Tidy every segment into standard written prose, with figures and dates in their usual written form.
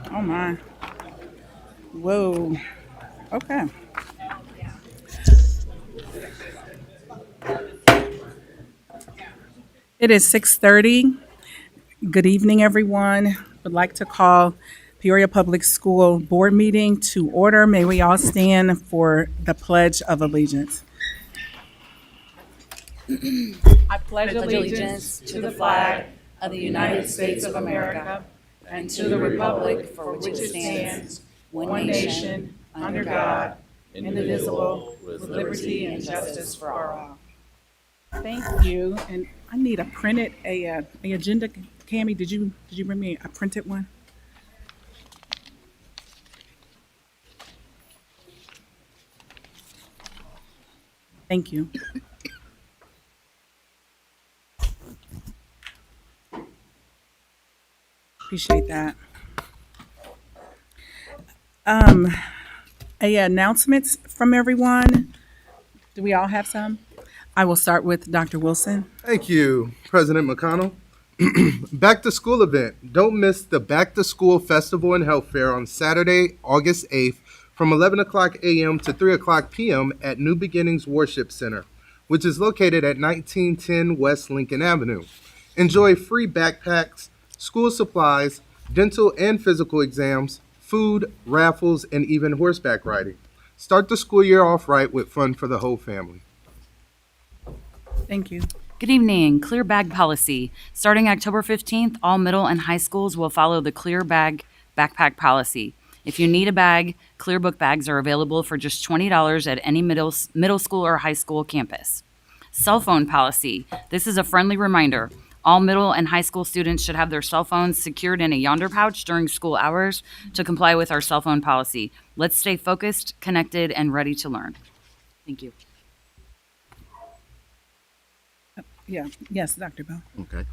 Oh my. Whoa. Okay. It is 6:30. Good evening, everyone. Would like to call Peoria Public School Board meeting to order. May we all stand for the Pledge of Allegiance. I pledge Allegiance to the flag of the United States of America and to the republic for which it stands, one nation, under God, indivisible, with liberty and justice for all. Thank you. And I need a printed a agenda. Cammy, did you bring me a printed one? Thank you. Appreciate that. Um, Announcements from everyone. Do we all have some? I will start with Dr. Wilson. Thank you, President McConnell. Back to school event. Don't miss the Back to School Festival and Health Fair on Saturday, August 8th from 11 o'clock a.m. to 3 o'clock p.m. at New Beginnings Worship Center, which is located at 1910 West Lincoln Avenue. Enjoy free backpacks, school supplies, dental and physical exams, food, raffles, and even horseback riding. Start the school year off right with fun for the whole family. Thank you. Good evening. Clear bag policy. Starting October 15th, all middle and high schools will follow the clear bag backpack policy. If you need a bag, clear book bags are available for just $20 at any middle school or high school campus. Cell phone policy. This is a friendly reminder. All middle and high school students should have their cell phones secured in a yonder pouch during school hours to comply with our cell phone policy. Let's stay focused, connected, and ready to learn. Thank you. Yeah. Yes, Dr. Bell. Okay.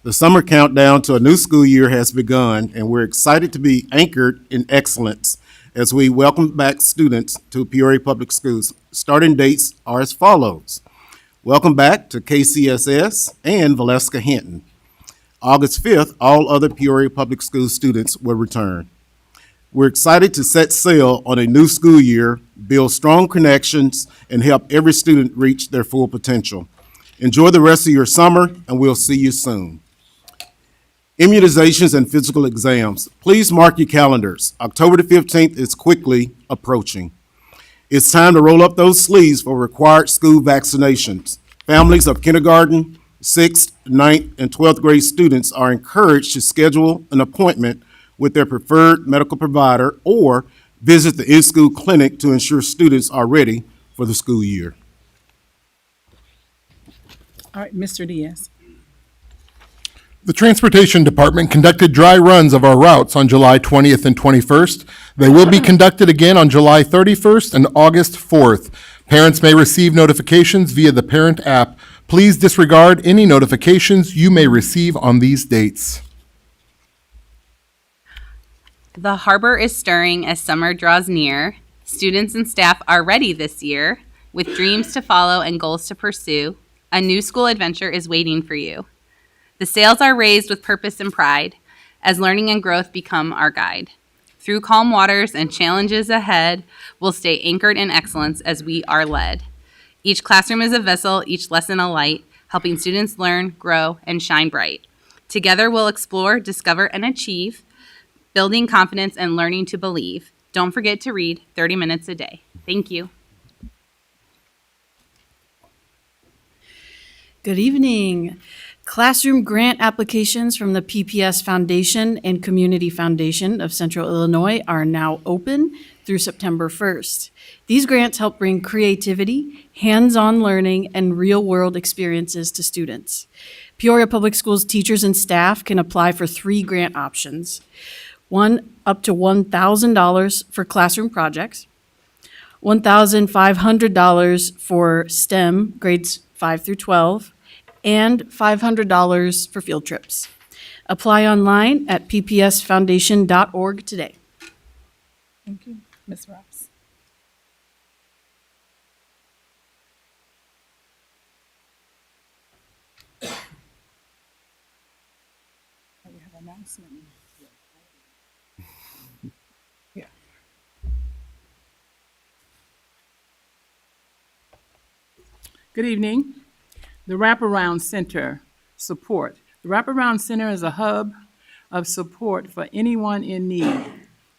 The summer countdown to a new school year has begun, and we're excited to be anchored in excellence as we welcome back students to Peoria Public Schools. Starting dates are as follows. Welcome back to KCSS and Valeska Hinton. August 5th, all other Peoria Public School students will return. We're excited to set sail on a new school year, build strong connections, and help every student reach their full potential. Enjoy the rest of your summer, and we'll see you soon. Immunizations and physical exams. Please mark your calendars. October the 15th is quickly approaching. It's time to roll up those sleeves for required school vaccinations. Families of kindergarten, 6th, 9th, and 12th grade students are encouraged to schedule an appointment with their preferred medical provider or visit the in-school clinic to ensure students are ready for the school year. All right, Mr. Diaz. The Transportation Department conducted dry runs of our routes on July 20th and 21st. They will be conducted again on July 31st and August 4th. Parents may receive notifications via the Parent app. Please disregard any notifications you may receive on these dates. The harbor is stirring as summer draws near. Students and staff are ready this year. With dreams to follow and goals to pursue, a new school adventure is waiting for you. The sails are raised with purpose and pride as learning and growth become our guide. Through calm waters and challenges ahead, we'll stay anchored in excellence as we are led. Each classroom is a vessel, each lesson a light, helping students learn, grow, and shine bright. Together we'll explore, discover, and achieve, building confidence and learning to believe. Don't forget to read 30 minutes a day. Thank you. Good evening. Classroom grant applications from the PPS Foundation and Community Foundation of Central Illinois are now open. through September 1st. These grants help bring creativity, hands-on learning, and real-world experiences to students. Peoria Public Schools teachers and staff can apply for 3 grant options. One, up to $1,000 for classroom projects, $1,500 for STEM, grades 5 through 12, and $500 for field trips. Apply online at ppsfoundation.org today. Thank you. Ms. Ross. We have an announcement. Yeah. Good evening. The Wraparound Center support. The Wraparound Center is a hub of support for anyone in need.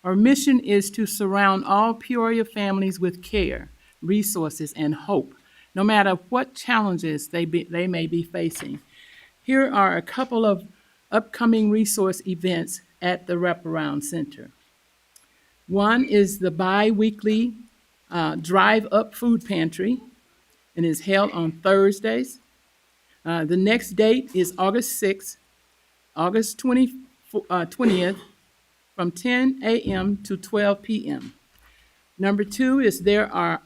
Our mission is to surround all Peoria families with care, resources, and hope, no matter what challenges they may be facing. Here are a couple of upcoming resource events at the Wraparound Center. One is the bi-weekly Drive Up Food Pantry, and is held on Thursdays. The next date is August 6th, August 20th, from 10 a.m. to 12 p.m. Number 2 is there will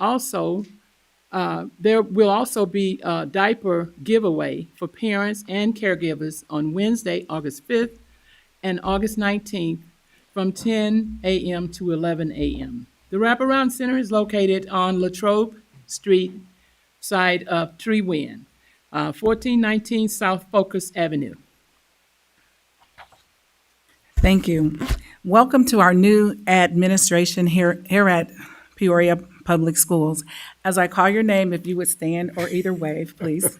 also be a diaper giveaway for parents and caregivers on Wednesday, August 5th and August 19th from 10 a.m. to 11 a.m. The Wraparound Center is located on Latrobe Street, side of Treewin, 1419 South Focus Avenue. Thank you. Welcome to our new administration here at Peoria Public Schools. As I call your name, if you would stand or either wave, please.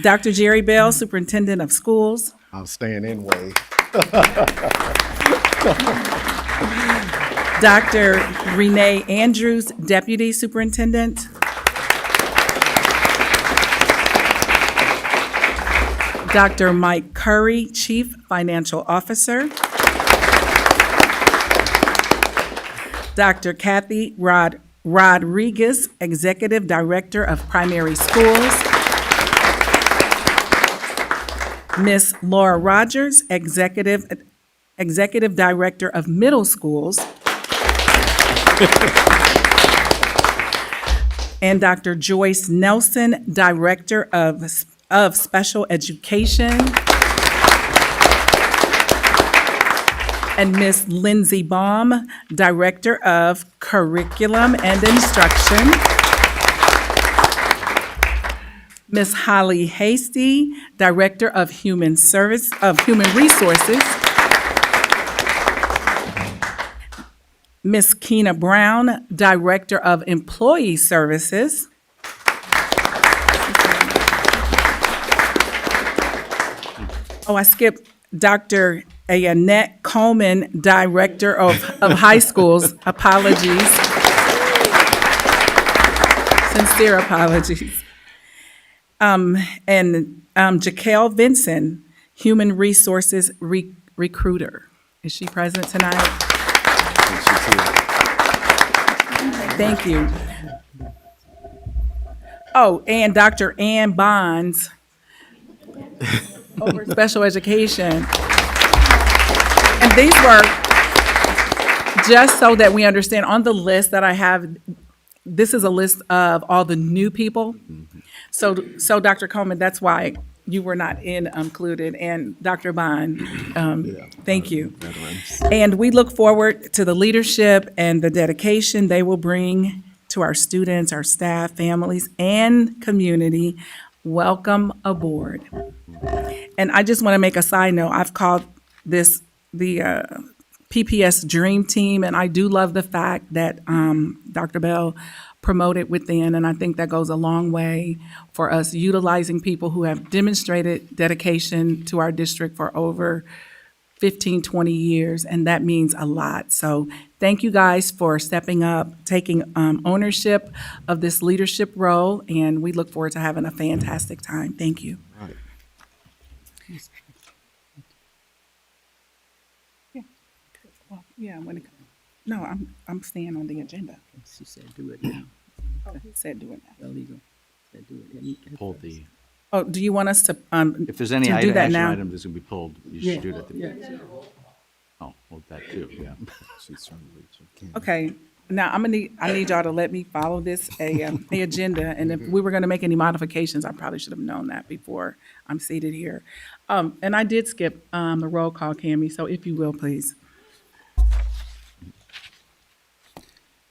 Dr. Jerry Bell, Superintendent of Schools. I'll stand in way. Dr. Renee Andrews, Deputy Superintendent. Dr. Mike Curry, Chief Financial Officer. Dr. Kathy Rodriguez, Executive Director of Primary Schools. Ms. Laura Rogers, Executive Director of Middle Schools. And Dr. Joyce Nelson, Director of Special Education. And Ms. Lindsay Baum, Director of Curriculum and Instruction. Ms. Holly Hasty, Director of Human Resources. Ms. Keena Brown, Director of Employee Services. Oh, I skipped Dr. Annette Coleman, Director of High Schools. Apologies. Sincere apologies. And Jaquel Vinson, Human Resources Recruiter. Is she present tonight? Thank you. Oh, and Dr. Ann Bonds, over special education. And these were, just so that we understand, on the list that I have, this is a list of all the new people. So Dr. Coleman, that's why you were not included, and Dr. Bond, thank you. And we look forward to the leadership and the dedication they will bring to our students, our staff, families, and community. Welcome aboard. And I just want to make a side note. I've called this the PPS Dream Team, and I do love the fact that Dr. Bell promoted within, and I think that goes a long way for us utilizing people who have demonstrated dedication to our district for over 15, 20 years, and that means a lot. So thank you guys for stepping up, taking ownership of this leadership role, and we look forward to having a fantastic time. Thank you. Right. Yeah, I'm gonna come. No, I'm staying on the agenda. She said do it now. Oh, who said do it now? Illegal. Said do it. Pull the, Oh, do you want us to, if there's any to do that action now? item that's gonna be pulled, you should do it at the. Oh, well, that too, yeah. Okay, now I need y'all to let me follow this, a agenda, and if we were gonna make any modifications, I probably should have known that before I'm seated here. And I did skip, the roll call, Cammy, so if you will, please.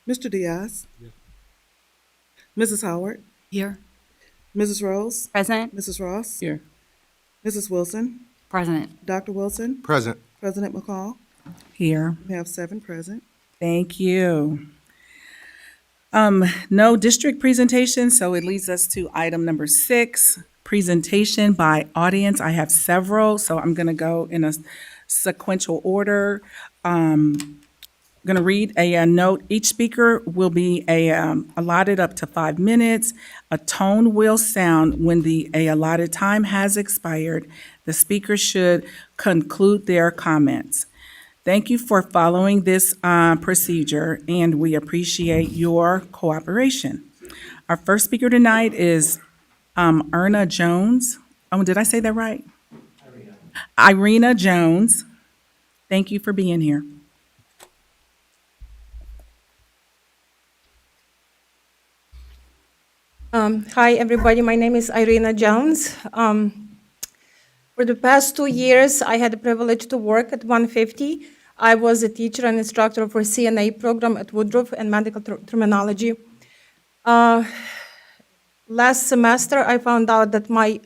Mr. Diaz. Mrs. Howard. Here. Mrs. Rose. Present? Mrs. Ross. Here. Mrs. Wilson. President. Dr. Wilson. Present. President McCall. Here. We have 7 present. Thank you. No district presentation, so it leads us to item number 6, presentation by audience. I have several, so I'm gonna go in a sequential order. Going to read a note. Each speaker will be allotted up to 5 minutes. A tone will sound when the allotted time has expired. The speaker should conclude their comments. Thank you for following this procedure, and we appreciate your cooperation. Our first speaker tonight is Irna Jones. Oh, did I say that right? Irina Jones. Thank you for being here. Hi, everybody. My name is Irina Jones. For the past 2 years, I had the privilege to work at 150. I was a teacher and instructor for CNA program at Woodruff and medical terminology. Last semester, I found out that my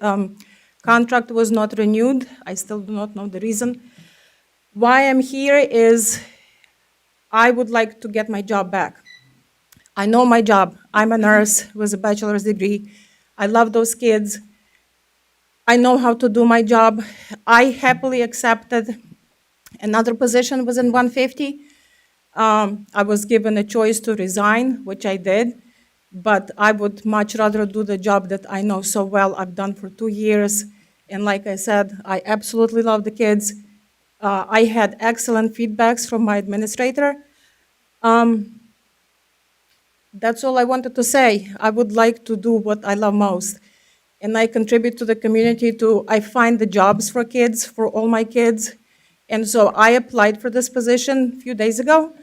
contract was not renewed. I still do not know the reason. Why I'm here is I would like to get my job back. I know my job. I'm a nurse with a bachelor's degree. I love those kids. I know how to do my job. I happily accepted another position within 150. I was given a choice to resign, which I did, but I would much rather do the job that I know so well. I've done for 2 years, and like I said, I absolutely love the kids. I had excellent feedbacks from my administrator. That's all I wanted to say. I would like to do what I love most. And I contribute to the community I find the jobs for kids, for all my kids. And so I applied for this position a few days ago.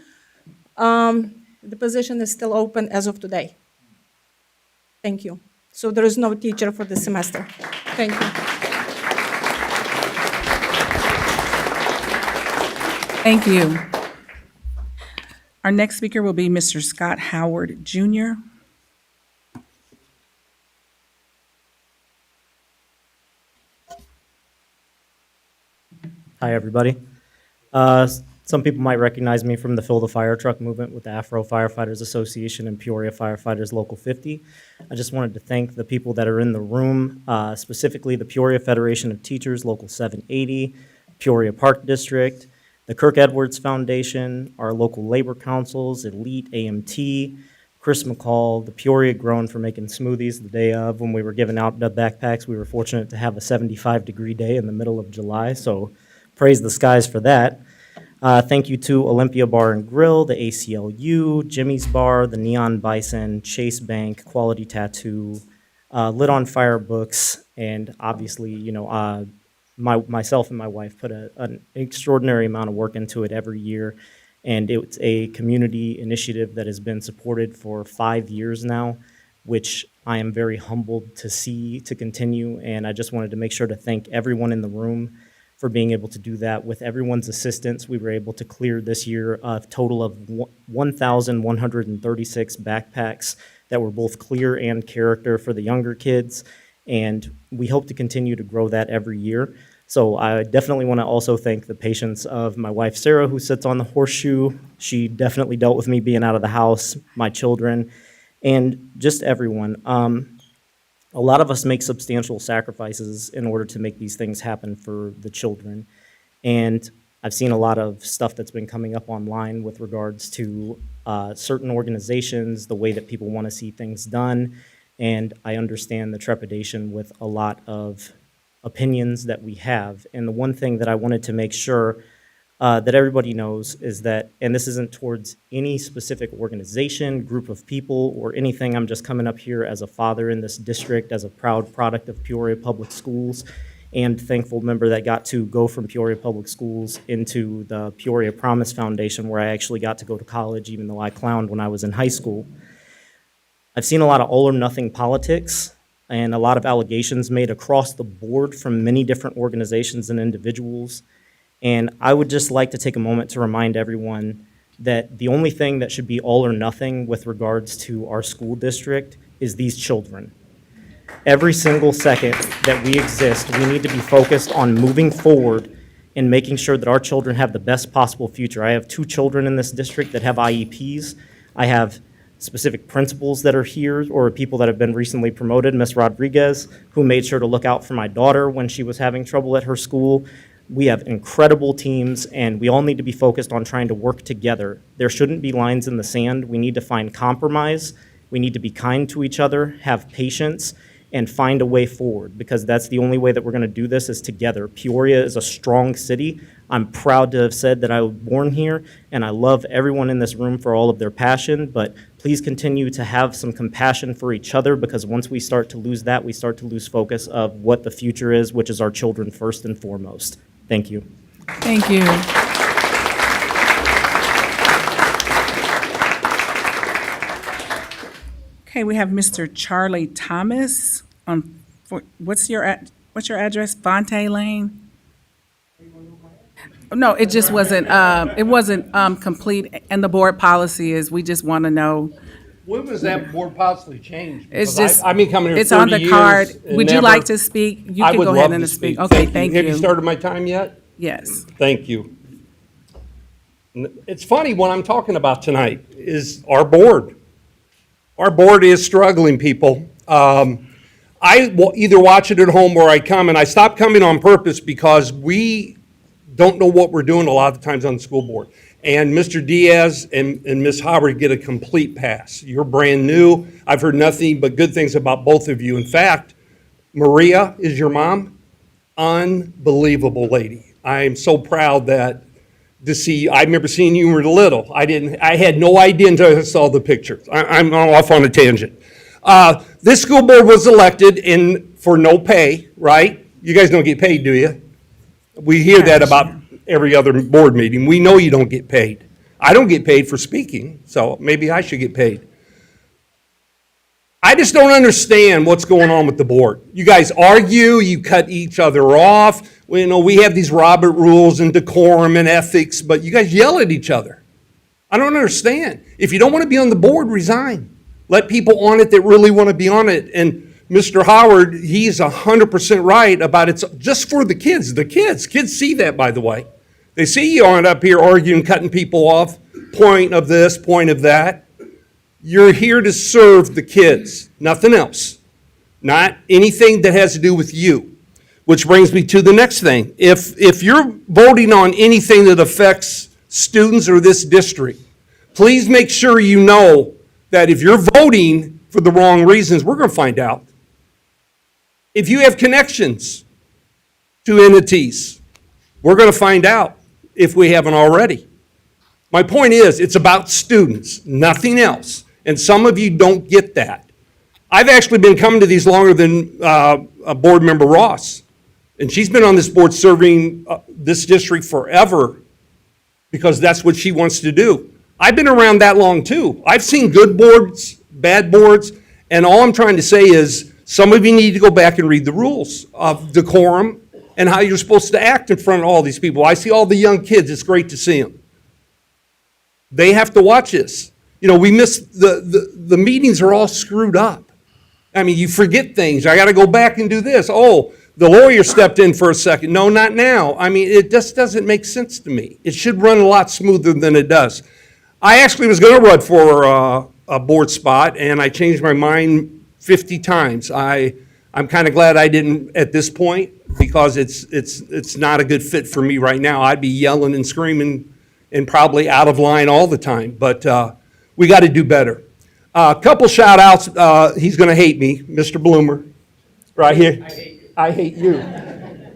The position is still open as of today. Thank you. So there is no teacher for this semester. Thank you. Thank you. Our next speaker will be Mr. Scott Howard Jr. Hi, everybody. Some people might recognize me from the Fill the Fire Truck movement with the Afro Firefighters Association and Peoria Firefighters Local 50. I just wanted to thank the people that are in the room, specifically the Peoria Federation of Teachers, Local 780, Peoria Park District, the Kirk Edwards Foundation, our local labor councils, Elite AMT, Chris McCall, the Peoria Grown for making smoothies the day of when we were giving out the backpacks. We were fortunate to have a 75-degree day in the middle of July, so praise the skies for that. Thank you to Olympia Bar and Grill, the ACLU, Jimmy's Bar, the Neon Bison, Chase Bank, Quality Tattoo, Lit on Fire Books, and obviously, myself and my wife put an extraordinary amount of work into it every year, and it's a community initiative that has been supported for 5 years now, which I am very humbled to see to continue, and I just wanted to make sure to thank everyone in the room for being able to do that. With everyone's assistance, we were able to clear this year a total of 1,136 backpacks that were both clear and character for the younger kids, and we hope to continue to grow that every year. So I definitely want to also thank the patience of my wife, Sarah, who sits on the horseshoe. She definitely dealt with me being out of the house, my children, and just everyone. A lot of us make substantial sacrifices in order to make these things happen for the children. And I've seen a lot of stuff that's been coming up online with regards to certain organizations, the way that people want to see things done. And I understand the trepidation with a lot of opinions that we have. And the one thing that I wanted to make sure that everybody knows is that, and this isn't towards any specific organization, group of people, or anything. I'm just coming up here as a father in this district, as a proud product of Peoria Public Schools, and thankful member that got to go from Peoria Public Schools into the Peoria Promise Foundation, where I actually got to go to college, even though I clowned when I was in high school. I've seen a lot of all or nothing politics and a lot of allegations made across the board from many different organizations and individuals. And I would just like to take a moment to remind everyone that the only thing that should be all or nothing with regards to our school district is these children. Every single second that we exist, we need to be focused on moving forward and making sure that our children have the best possible future. I have 2 children in this district that have IEPs. I have specific principals that are here or people that have been recently promoted, Ms. Rodriguez, who made sure to look out for my daughter when she was having trouble at her school. We have incredible teams, and we all need to be focused on trying to work together. There shouldn't be lines in the sand. We need to find compromise. We need to be kind to each other, have patience, and find a way forward, because that's the only way that we're going to do this is together. Peoria is a strong city. I'm proud to have said that I was born here, and I love everyone in this room for all of their passion, but please continue to have some compassion for each other, because once we start to lose that, we start to lose focus of what the future is, which is our children first and foremost. Thank you. Thank you. Okay, we have Mr. Charlie Thomas. What's your address? Fonte Lane? No, it just wasn't, complete, and the board policy is, we just want to know. When was that board possibly changed? It's Because just, I've been coming here it's on 30 the card. years and Would you never- like to speak? You I can would go ahead love and to speak. speak. Okay, thank Have you you. started my time yet? Yes. Thank you. It's funny, what I'm talking about tonight is our board. Our board is struggling, people. I will either watch it at home or I come, and I stopped coming on purpose because we don't know what we're doing a lot of the times on the school board. And Mr. Diaz and Ms. Howard get a complete pass. You're brand new. I've heard nothing but good things about both of you. In fact, Maria is your mom. Unbelievable lady. I am so proud to see. I remember seeing you when you were little. I had no idea until I saw the pictures. I'm off on a tangent. This school board was elected for no pay, right? You guys don't get paid, do you? We hear that about every other board meeting. We know you don't get paid. I don't get paid for speaking, so maybe I should get paid. I just don't understand what's going on with the board. You guys argue, you cut each other off. We have these Robert rules and decorum and ethics, but you guys yell at each other. I don't understand. If you don't want to be on the board, resign. Let people on it that really want to be on it. And Mr. Howard, he's 100% right about it's just for the kids. The kids see that, by the way. They see you aren't up here arguing, cutting people off, point of this, point of that. You're here to serve the kids, nothing else. Not anything that has to do with you. Which brings me to the next thing. If you're voting on anything that affects students or this district, please make sure you know that if you're voting for the wrong reasons, we're going to find out. If you have connections to entities, we're going to find out if we haven't already. My point is, it's about students, nothing else. And some of you don't get that. I've actually been coming to these longer than a board member Ross. And she's been on this board serving this district forever because that's what she wants to do. I've been around that long too. I've seen good boards, bad boards, and all I'm trying to say is some of you need to go back and read the rules of decorum and how you're supposed to act in front of all these people. I see all the young kids. It's great to see them. They have to watch this. We miss the meetings are all screwed up. I mean, you forget things. I got to go back and do this. Oh, the lawyer stepped in for a second. No, not now. I mean, it just doesn't make sense to me. It should run a lot smoother than it does. I actually was going to run for a board spot, and I changed my mind 50 times. I'm kind of glad I didn't at this point because it's not a good fit for me right now. I'd be yelling and screaming and probably out of line all the time, but we got to do better. A couple shout outs. He's going to hate me, Mr. Bloomer, right here. I hate you.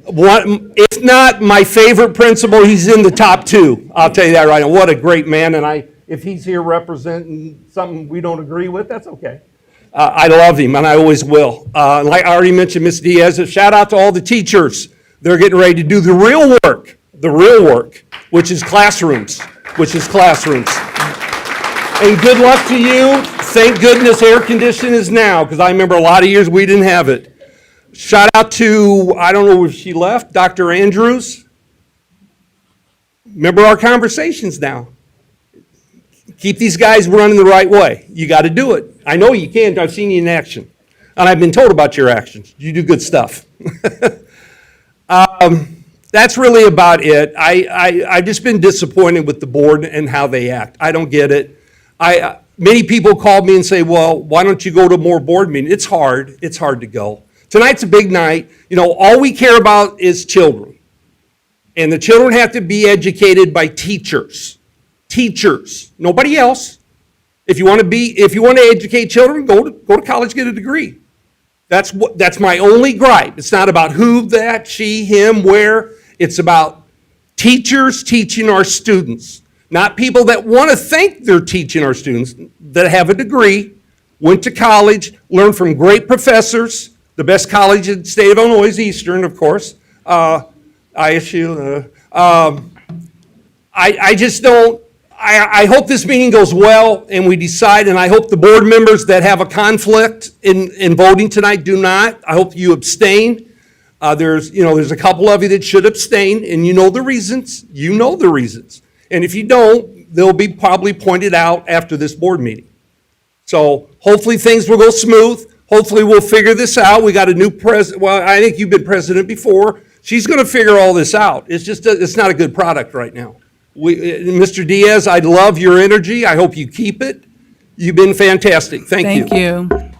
If not my favorite principal, he's in the top two. I'll tell you that right now. What a great man, and if he's here representing something we don't agree with, that's okay. I love him, and I always will. Like I already mentioned, Ms. Diaz, a shout out to all the teachers. They're getting ready to do the real work, which is classrooms, And good luck to you. Thank goodness air conditioning is now, because I remember a lot of years we didn't have it. Shout out to, I don't know if she left, Dr. Andrews. Remember our conversations now. Keep these guys running the right way. You got to do it. I know you can. I've seen you in action. And I've been told about your actions. You do good stuff. That's really about it. I've just been disappointed with the board and how they act. I don't get it. Many people call me and say, well, why don't you go to more board meetings? It's hard. It's hard to go. Tonight's a big night. All we care about is children. And the children have to be educated by teachers. Teachers, nobody else. If you want to educate children, go to college, get a degree. That's my only gripe. It's not about who, that, she, him, where. It's about teachers teaching our students, not people that want to think they're teaching our students, that have a degree, went to college, learned from great professors. The best college in the state of Illinois is Eastern, of course. ISU. I just don't. I hope this meeting goes well and we decide, and I hope the board members that have a conflict in voting tonight do not. I hope you abstain. There's a couple of you that should abstain, and you know the reasons. And if you don't, they'll be probably pointed out after this board meeting. So hopefully things will go smooth. Hopefully we'll figure this out. We got a new president. Well, I think you've been president before. She's going to figure all this out. It's not a good product right now. Mr. Diaz, I love your energy. I hope you keep it. You've been fantastic. Thank you. Thank you.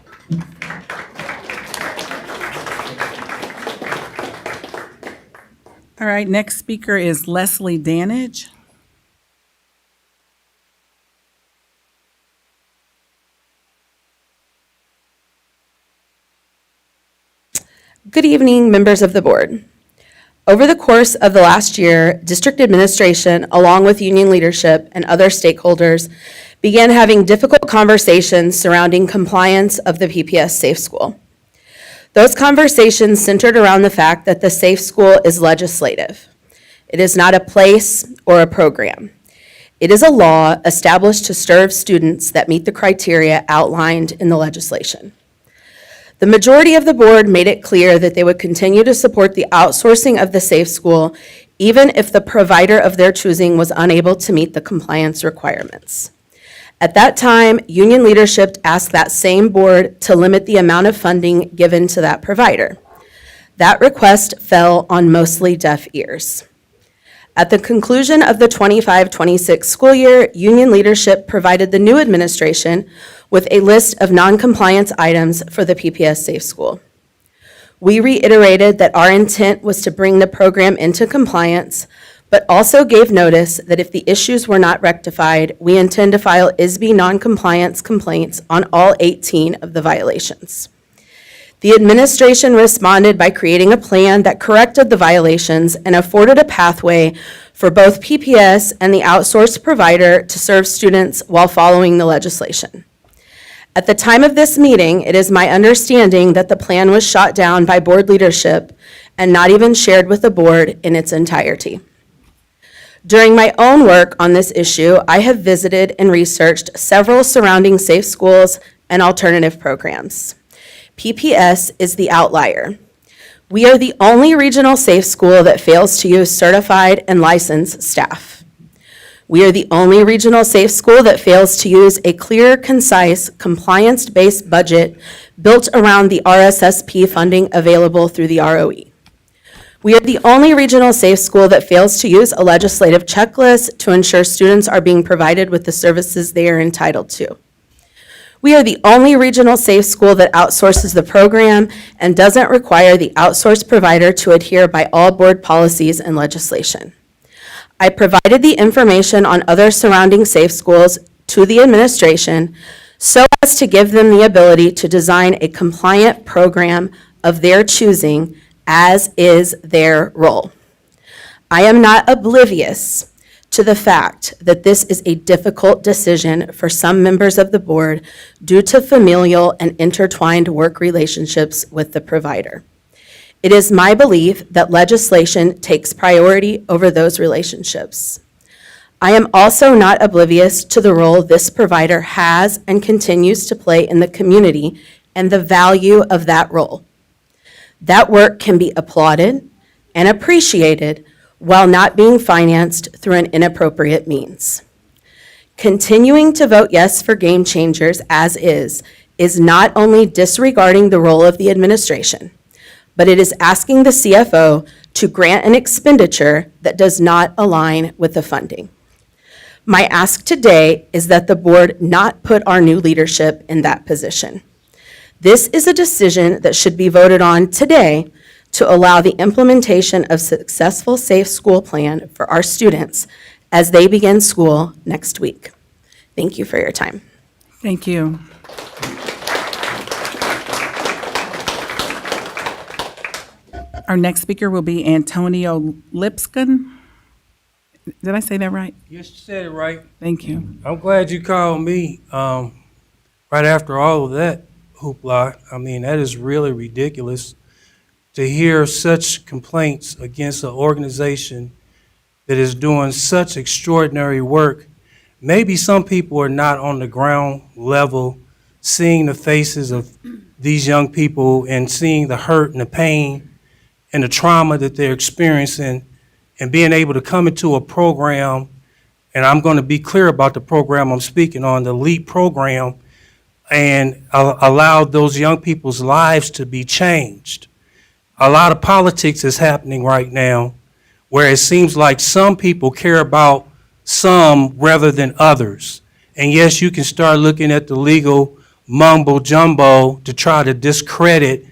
All right, next speaker is Leslie Danage. Good evening, members of the board. Over the course of the last year, district administration, along with union leadership and other stakeholders, began having difficult conversations surrounding compliance of the PPS Safe School. Those conversations centered around the fact that the Safe School is legislative. It is not a place or a program. It is a law established to serve students that meet the criteria outlined in the legislation. The majority of the board made it clear that they would continue to support the outsourcing of the Safe School, even if the provider of their choosing was unable to meet the compliance requirements. At that time, union leadership asked that same board to limit the amount of funding given to that provider. That request fell on mostly deaf ears. At the conclusion of the 25-26 school year, union leadership provided the new administration with a list of non-compliance items for the PPS Safe School. We reiterated that our intent was to bring the program into compliance, but also gave notice that if the issues were not rectified, we intend to file ISB non-compliance complaints on all 18 of the violations. The administration responded by creating a plan that corrected the violations and afforded a pathway for both PPS and the outsourced provider to serve students while following the legislation. At the time of this meeting, it is my understanding that the plan was shot down by board leadership and not even shared with the board in its entirety. During my own work on this issue, I have visited and researched several surrounding safe schools and alternative programs. PPS is the outlier. We are the only regional safe school that fails to use certified and licensed staff. We are the only regional safe school that fails to use a clear, concise, compliance-based budget built around the RSSP funding available through the ROE. We are the only regional safe school that fails to use a legislative checklist to ensure students are being provided with the services they are entitled to. We are the only regional safe school that outsources the program and doesn't require the outsourced provider to adhere by all board policies and legislation. I provided the information on other surrounding safe schools to the administration so as to give them the ability to design a compliant program of their choosing as is their role. I am not oblivious to the fact that this is a difficult decision for some members of the board due to familial and intertwined work relationships with the provider. It is my belief that legislation takes priority over those relationships. I am also not oblivious to the role this provider has and continues to play in the community and the value of that role. That work can be applauded and appreciated while not being financed through an inappropriate means. Continuing to vote yes for Game Changers as is not only disregarding the role of the administration, but it is asking the CFO to grant an expenditure that does not align with the funding. My ask today is that the board not put our new leadership in that position. This is a decision that should be voted on today to allow the implementation of successful safe school plan for our students as they begin school next week. Thank you for your time. Thank you. Our next speaker will be Antonio Lipscomb. Did I say that right? Yes, you said it right. Thank you. I'm glad you called me right after all of that hoopla. I mean, that is really ridiculous to hear such complaints against an organization that is doing such extraordinary work. Maybe some people are not on the ground level seeing the faces of these young people and seeing the hurt and the pain and the trauma that they're experiencing, and being able to come into a program, and I'm going to be clear about the program I'm speaking on, the LEAP program, and allow those young people's lives to be changed. A lot of politics is happening right now where it seems like some people care about some rather than others. And yes, you can start looking at the legal mumbo jumbo to try to discredit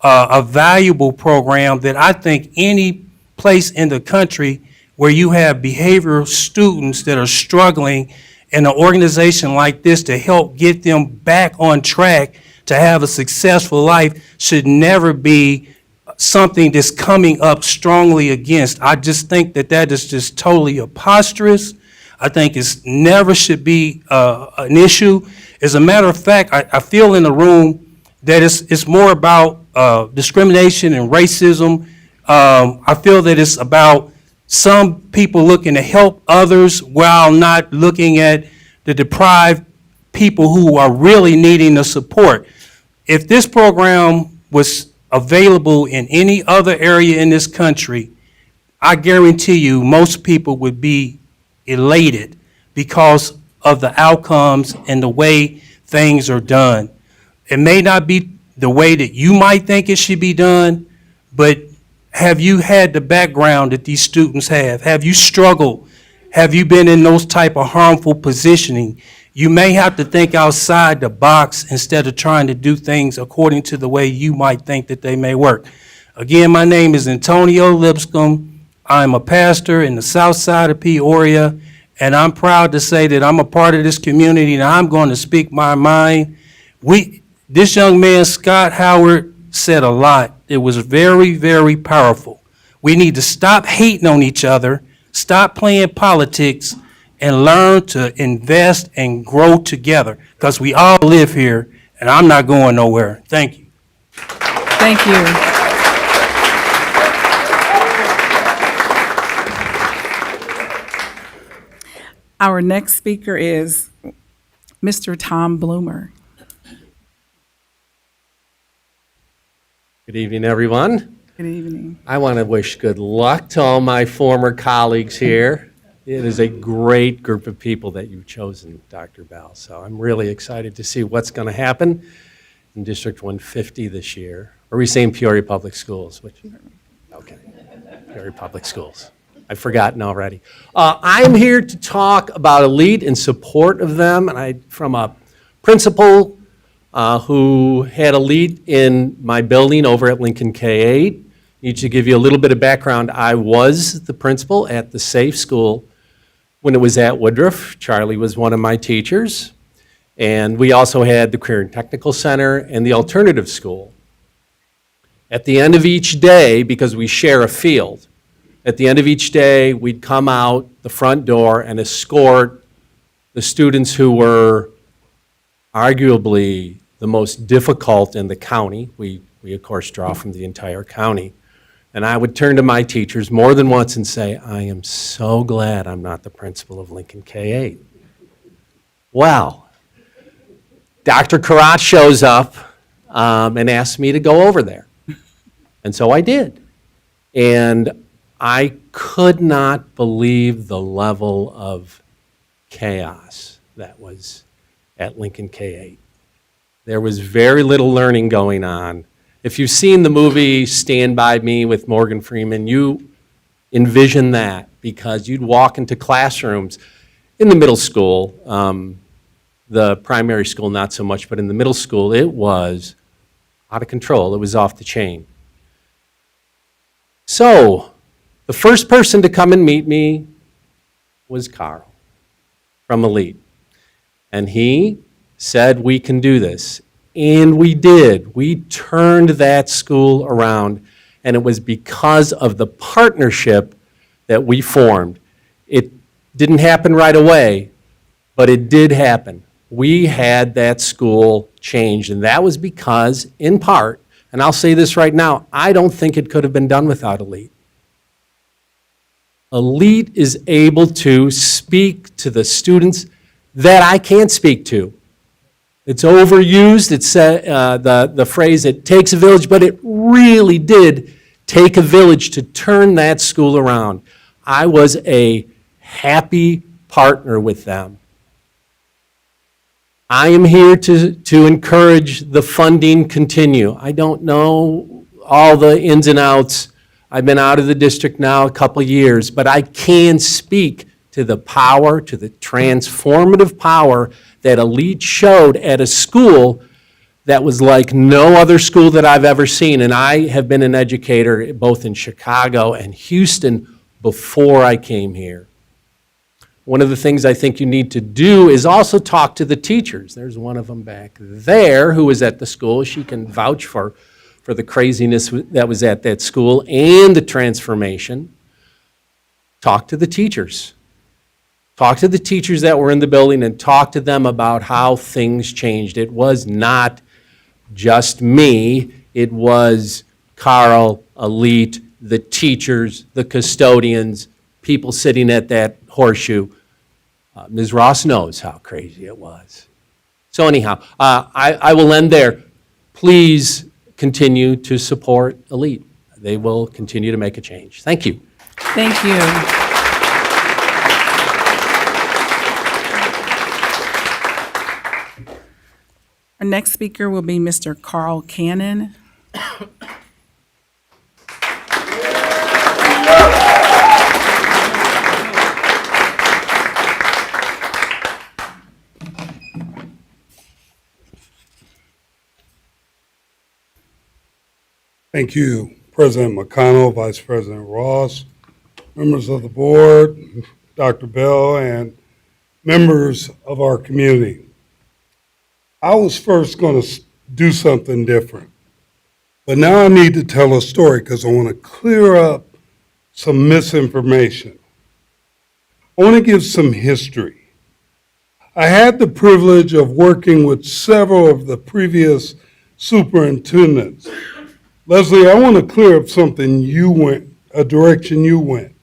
a valuable program that I think any place in the country where you have behavioral students that are struggling in an organization like this to help get them back on track to have a successful life should never be something that's coming up strongly against. I just think that that is just totally preposterous. I think it's never should be an issue. As a matter of fact, I feel in the room that it's more about discrimination and racism. I feel that it's about some people looking to help others while not looking at the deprived people who are really needing the support. If this program was available in any other area in this country, I guarantee you most people would be elated because of the outcomes and the way things are done. It may not be the way that you might think it should be done, but have you had the background that these students have? Have you struggled? Have you been in those type of harmful positioning? You may have to think outside the box instead of trying to do things according to the way you might think that they may work. Again, my name is Antonio Lipscomb. I'm a pastor in the south side of Peoria, and I'm proud to say that I'm a part of this community and I'm going to speak my mind. This young man, Scott Howard, said a lot. It was very, very powerful. We need to stop hating on each other, stop playing politics, and learn to invest and grow together, because we all live here, and I'm not going nowhere. Thank you. Thank you. Our next speaker is Mr. Tom Bloomer. Good evening, everyone. Good evening. I want to wish good luck to all my former colleagues here. It is a great group of people that you've chosen, Dr. Bell. So I'm really excited to see what's going to happen in District 150 this year. Or are we saying Peoria Public Schools? Okay, Peoria Public Schools. I've forgotten already. I'm here to talk about a lead in support of them, and from a principal who had a lead in my building over at Lincoln K-8. Need to give you a little bit of background. I was the principal at the Safe School when it was at Woodruff. Charlie was one of my teachers. And we also had the Career and Technical Center and the Alternative School. At the end of each day, because we share a field, at the end of each day, we'd come out the front door and escort the students who were arguably the most difficult in the county. We of course draw from the entire county. And I would turn to my teachers more than once and say, I am so glad I'm not the principal of Lincoln K-8. Well, Dr. Karat shows up and asks me to go over there. And so I did. And I could not believe the level of chaos that was at Lincoln K-8. There was very little learning going on. If you've seen the movie Stand By Me with Morgan Freeman, you envision that, because you'd walk into classrooms in the middle school, the primary school not so much, but in the middle school it was out of control. It was off the chain. So the first person to come and meet me was Carl from Elite. And he said, we can do this. And we did. We turned that school around, and it was because of the partnership that we formed. It didn't happen right away, but it did happen. We had that school changed, and that was because, in part, and I'll say this right now, I don't think it could have been done without Elite. Elite is able to speak to the students that I can't speak to. It's overused. It's the phrase, it takes a village, but it really did take a village to turn that school around. I was a happy partner with them. I am here to encourage the funding continue. I don't know all the ins and outs. I've been out of the district now a couple years, but I can speak to the power, to the transformative power that Elite showed at a school that was like no other school that I've ever seen. And I have been an educator both in Chicago and Houston before I came here. One of the things I think you need to do is also talk to the teachers. There's one of them back there who was at the school. She can vouch for the craziness that was at that school and the transformation. Talk to the teachers. Talk to the teachers that were in the building and talk to them about how things changed. It was not just me. It was Carl, Elite, the teachers, the custodians, people sitting at that horseshoe. Ms. Ross knows how crazy it was. So anyhow, I will end there. Please continue to support Elite. They will continue to make a change. Thank you. Thank you. Our next speaker will be Mr. Carl Cannon. Thank you, President McConnell, Vice President Ross, members of the board, Dr. Bell, and members of our community. I was first going to do something different, but now I need to tell a story because I want to clear up some misinformation. I want to give some history. I had the privilege of working with several of the previous superintendents. Leslie, I want to clear up a direction you went.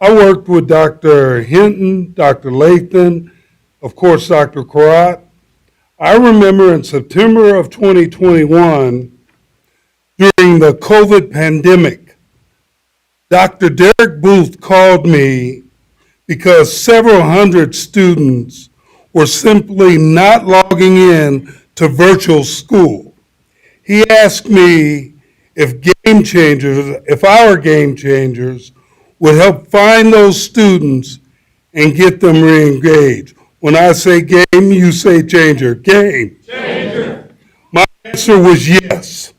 I worked with Dr. Hinton, Dr. Lathan, of course, Dr. Karat. I remember in September of 2021, during the COVID pandemic, Dr. Derek Booth called me because several hundred students were simply not logging in to virtual school. He asked me if our game changers would help find those students and get them re-engaged. When I say game, you say changer. Game. Changer. My answer was yes.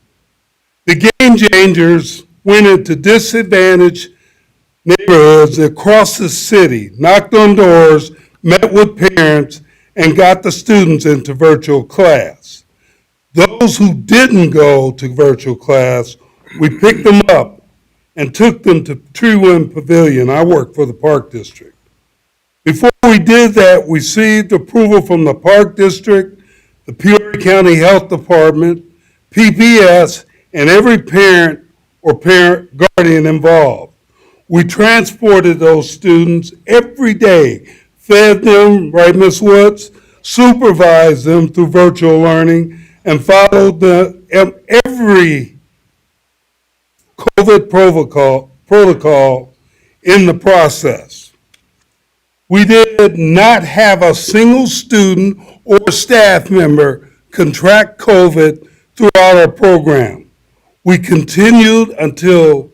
The game changers went into disadvantaged neighborhoods across the city, knocked on doors, met with parents, and got the students into virtual class. Those who didn't go to virtual class, we picked them up and took them to Tree Wind Pavilion. I work for the Park District. Before we did that, we received approval from the Park District, the Peoria County Health Department, PPS, and every parent or parent guardian involved. We transported those students every day, fed them, right, Ms. Woods, supervised them through virtual learning, and followed every COVID protocol in the process. We did not have a single student or staff member contract COVID throughout our program. We continued until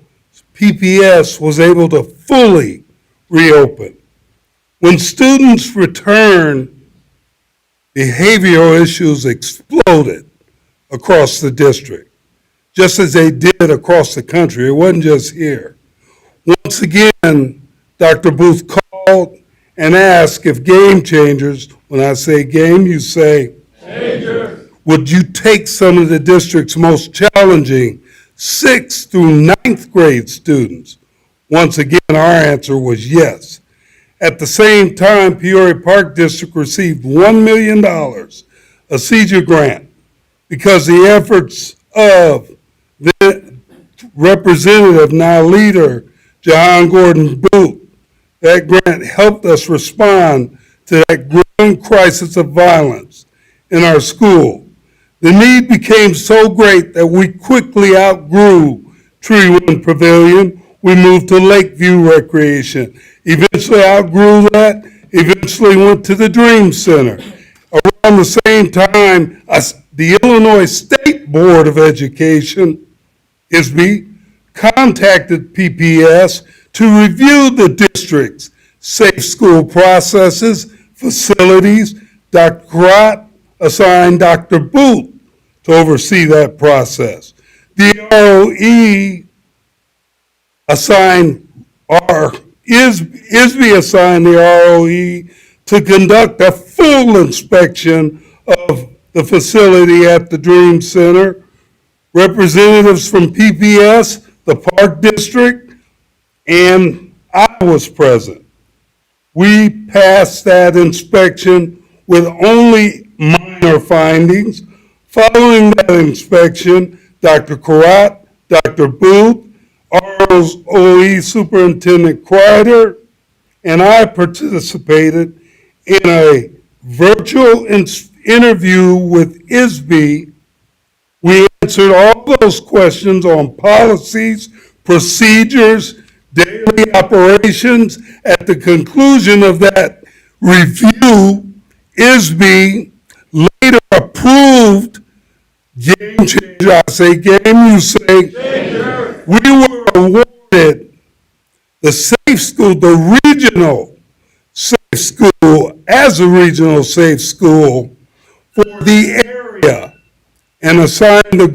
PPS was able to fully reopen. When students returned, behavioral issues exploded across the district, just as they did across the country. It wasn't just here. Once again, Dr. Booth called and asked if game changers, when I say game, you say changers, would you take some of the district's most challenging 6th through 9th grade students? Once again, our answer was yes. At the same time, Peoria Park District received $1 million, a CEJA grant, because the efforts of the representative, now leader, John Gordon Booth. That grant helped us respond to that growing crisis of violence in our school. The need became so great that we quickly outgrew Tree Wind Pavilion. We moved to Lakeview Recreation. Eventually outgrew that, eventually went to the Dream Center. Around the same time, the Illinois State Board of Education, ISB, contacted PPS to review the district's safe school processes, facilities. Dr. Karat assigned Dr. Booth to oversee that process. The ROE assigned ISB assigned the ROE to conduct a full inspection of the facility at the Dream Center. Representatives from PPS, the Park District, and I was present. We passed that inspection with only minor findings. Following that inspection, Dr. Karat, Dr. Booth, ROE Superintendent Kreider, and I participated in a virtual interview with ISB. We answered all those questions on policies, procedures, daily operations. At the conclusion of that review, ISB later approved game changer. I say game, you say changer. We were awarded the safe school, the regional safe school, as a regional safe school for the area, and assigned the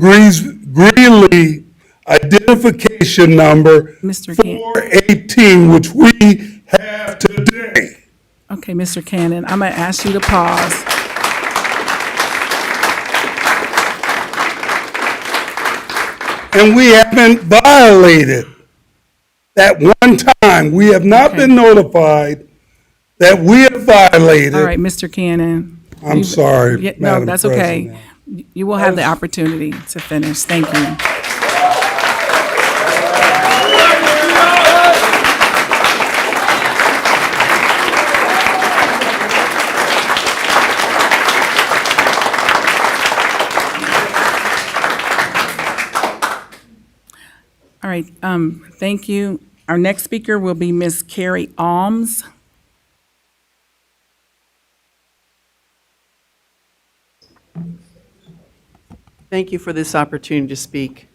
Greeley identification number Mr. 418, which we have today. Okay, Mr. Cannon, I'm going to ask you to pause. And we haven't violated that one time. We have not been notified that we have violated. All right, Mr. Cannon. I'm sorry, Yeah, no, Madam that's President. okay. You will have the opportunity to finish. Thank you. All right, thank you. Our next speaker will be Ms. Carrie Alms. Thank you for this opportunity to speak.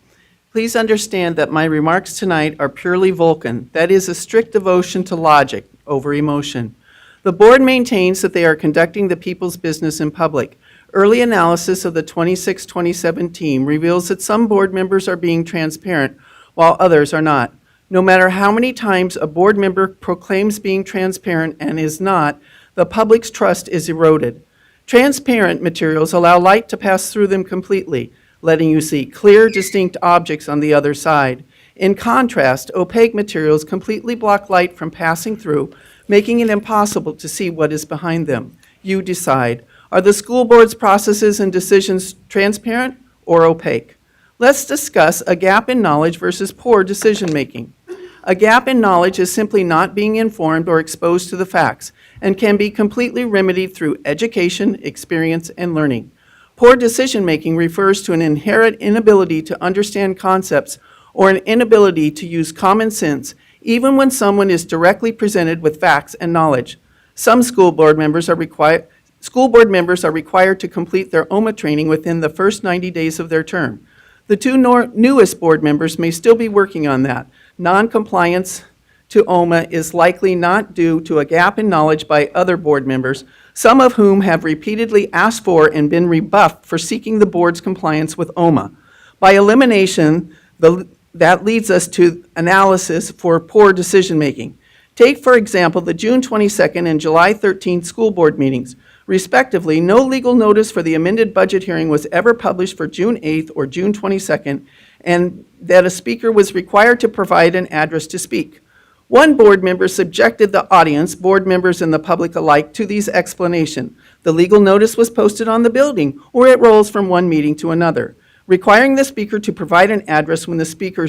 Please understand that my remarks tonight are purely Vulcan. That is a strict devotion to logic over emotion. The board maintains that they are conducting the people's business in public. Early analysis of the 26-27 team reveals that some board members are being transparent while others are not. No matter how many times a board member proclaims being transparent and is not, the public's trust is eroded. Transparent materials allow light to pass through them completely, letting you see clear, distinct objects on the other side. In contrast, opaque materials completely block light from passing through, making it impossible to see what is behind them. You decide. Are the school board's processes and decisions transparent or opaque? Let's discuss a gap in knowledge versus poor decision-making. A gap in knowledge is simply not being informed or exposed to the facts and can be completely remedied through education, experience, and learning. Poor decision-making refers to an inherent inability to understand concepts or an inability to use common sense, even when someone is directly presented with facts and knowledge. Some school board members are required to complete their OMA training within the first 90 days of their term. The two newest board members may still be working on that. Non-compliance to OMA is likely not due to a gap in knowledge by other board members, some of whom have repeatedly asked for and been rebuffed for seeking the board's compliance with OMA. By elimination, that leads us to analysis for poor decision-making. Take, for example, the June 22nd and July 13th school board meetings. Respectively, no legal notice for the amended budget hearing was ever published for June 8th or June 22nd, and that a speaker was required to provide an address to speak. One board member subjected the audience, board members and the public alike, to these explanations. The legal notice was posted on the building, or it rolls from one meeting to another. Requiring the speaker to provide an address when the speaker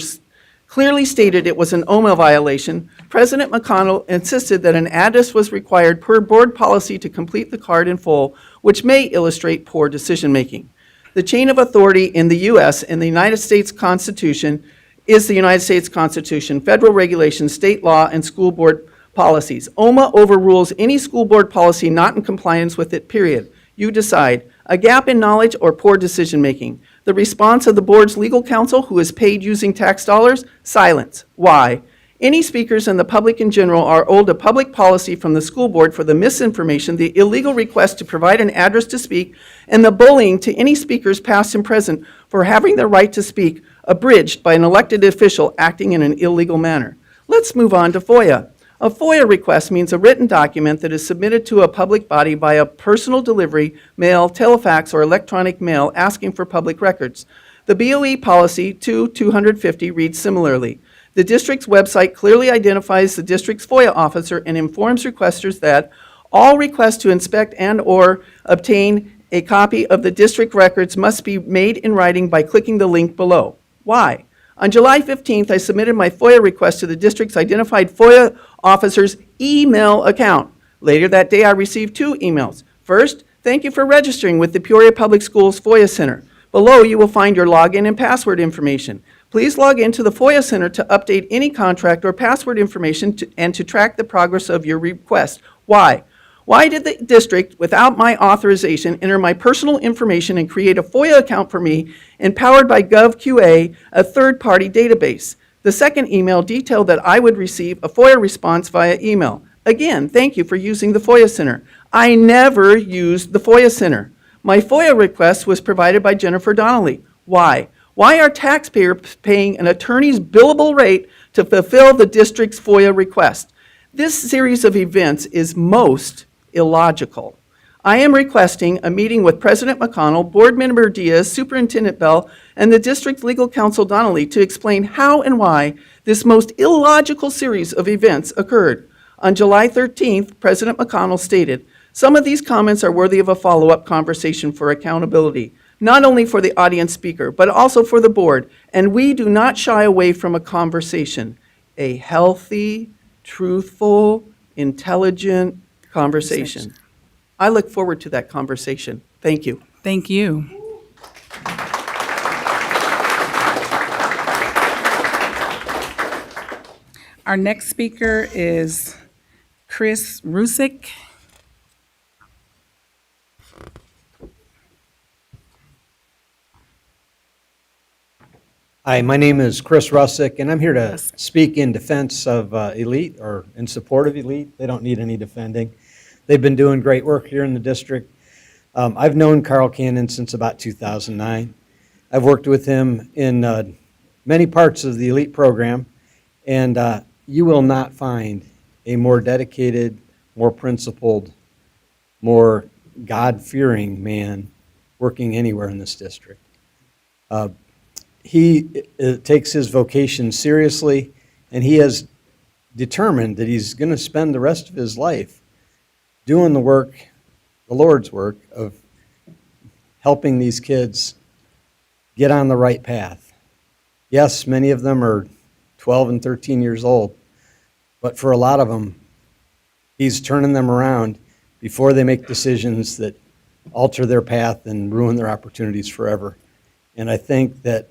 clearly stated it was an OMA violation, President McConnell insisted that an address was required per board policy to complete the card in full, which may illustrate poor decision-making. The chain of authority in the U.S. and the United States Constitution is the United States Constitution, federal regulations, state law, and school board policies. OMA overrules any school board policy not in compliance with it, period. You decide. A gap in knowledge or poor decision-making. The response of the board's legal counsel, who is paid using tax dollars? Silence. Why? Any speakers and the public in general are owed a public policy from the school board for the misinformation, the illegal request to provide an address to speak, and the bullying to any speakers past and present for having the right to speak abridged by an elected official acting in an illegal manner. Let's move on to FOIA. A FOIA request means a written document that is submitted to a public body by a personal delivery, mail, telefax, or electronic mail asking for public records. The BOE policy 250 reads similarly. The district's website clearly identifies the district's FOIA officer and informs requesters that all requests to inspect and/or obtain a copy of the district records must be made in writing by clicking the link below. Why? On July 15th, I submitted my FOIA request to the district's identified FOIA officer's email account. Later that day, I received two emails. First, thank you for registering with the Peoria Public Schools FOIA Center. Below, you will find your login and password information. Please log into the FOIA Center to update any contract or password information and to track the progress of your request. Why? Why did the district, without my authorization, enter my personal information and create a FOIA account for me, empowered by GovQA, a third-party database? The second email detailed that I would receive a FOIA response via email. Again, thank you for using the FOIA Center. I never used the FOIA Center. My FOIA request was provided by Jennifer Donnelly. Why? Why are taxpayers paying an attorney's billable rate to fulfill the district's FOIA request? This series of events is most illogical. I am requesting a meeting with President McConnell, Board Member Diaz, Superintendent Bell, and the District Legal Counsel Donnelly to explain how and why this most illogical series of events occurred. On July 13th, President McConnell stated, "Some of these comments are worthy of a follow-up conversation for accountability, not only for the audience speaker, but also for the board, and we do not shy away from a conversation, a healthy, truthful, intelligent conversation." I look forward to that conversation. Thank you. Thank you. Our next speaker is Chris Rusick. Hi, my name is Chris Rusick, and I'm here to speak in defense of Elite, or in support of Elite. They don't need any defending. They've been doing great work here in the district. I've known Carl Cannon since about 2009. I've worked with him in many parts of the Elite program, and you will not find a more dedicated, more principled, more God-fearing man working anywhere in this district. He takes his vocation seriously, and he has determined that he's going to spend the rest of his life doing the work, the Lord's work, of helping these kids get on the right path. Yes, many of them are 12 and 13 years old, but for a lot of them, he's turning them around before they make decisions that alter their path and ruin their opportunities forever. And I think that,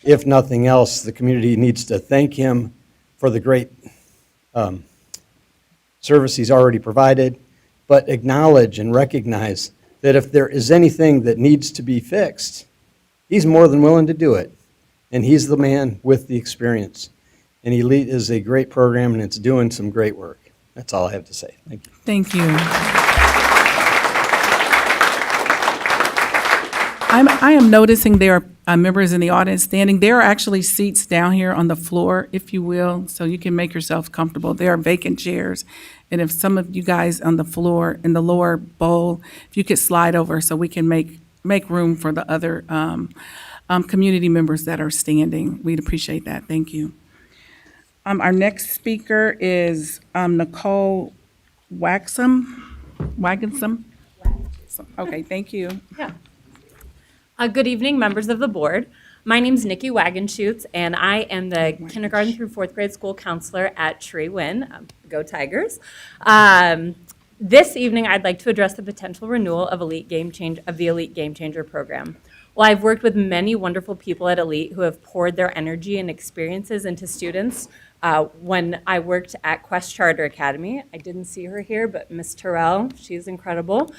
if nothing else, the community needs to thank him for the great service he's already provided, but acknowledge and recognize that if there is anything that needs to be fixed, he's more than willing to do it. And he's the man with the experience. And Elite is a great program, and it's doing some great work. That's all I have to say. Thank you. Thank you. I am noticing there are members in the audience standing. There are actually seats down here on the floor, if you will, so you can make yourselves comfortable. There are vacant chairs. And if some of you guys on the floor, in the lower bowl, if you could slide over so we can make room for the other community members that are standing. We'd appreciate that. Thank you. Our next speaker is Nicole Wagensom. Okay, thank you. Yeah. Good evening, members of the board. My name's Nikki Wagenschutz, and I am the kindergarten through fourth grade school counselor at Tree Win. Go Tigers. This evening, I'd like to address the potential renewal of the Elite Game Changer program. Well, I've worked with many wonderful people at Elite who have poured their energy and experiences into students. When I worked at Quest Charter Academy, I didn't see her here, but Miss Terrell, she's incredible.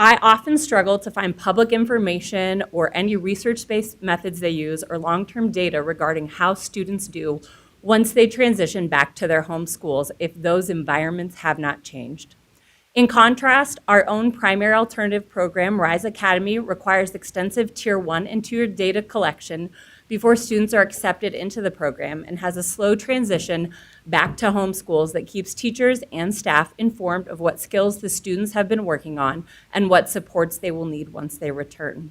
I often struggle to find public information or any research-based methods they use or long-term data regarding how students do once they transition back to their home schools if those environments have not changed. In contrast, our own primary alternative program, Rise Academy, requires extensive Tier 1 and Tier data collection before students are accepted into the program and has a slow transition back to home schools that keeps teachers and staff informed of what skills the students have been working on and what supports they will need once they return.